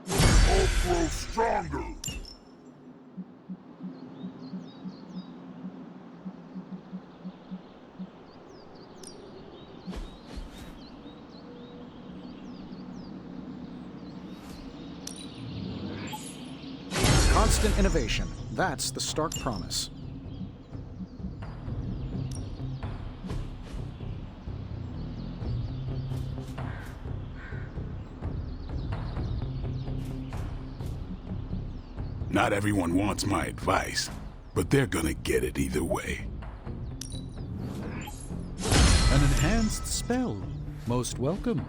All grow stronger. Constant innovation. That's the stark promise. Not everyone wants my advice, but they're gonna get it either way. An enhanced spell. Most welcome.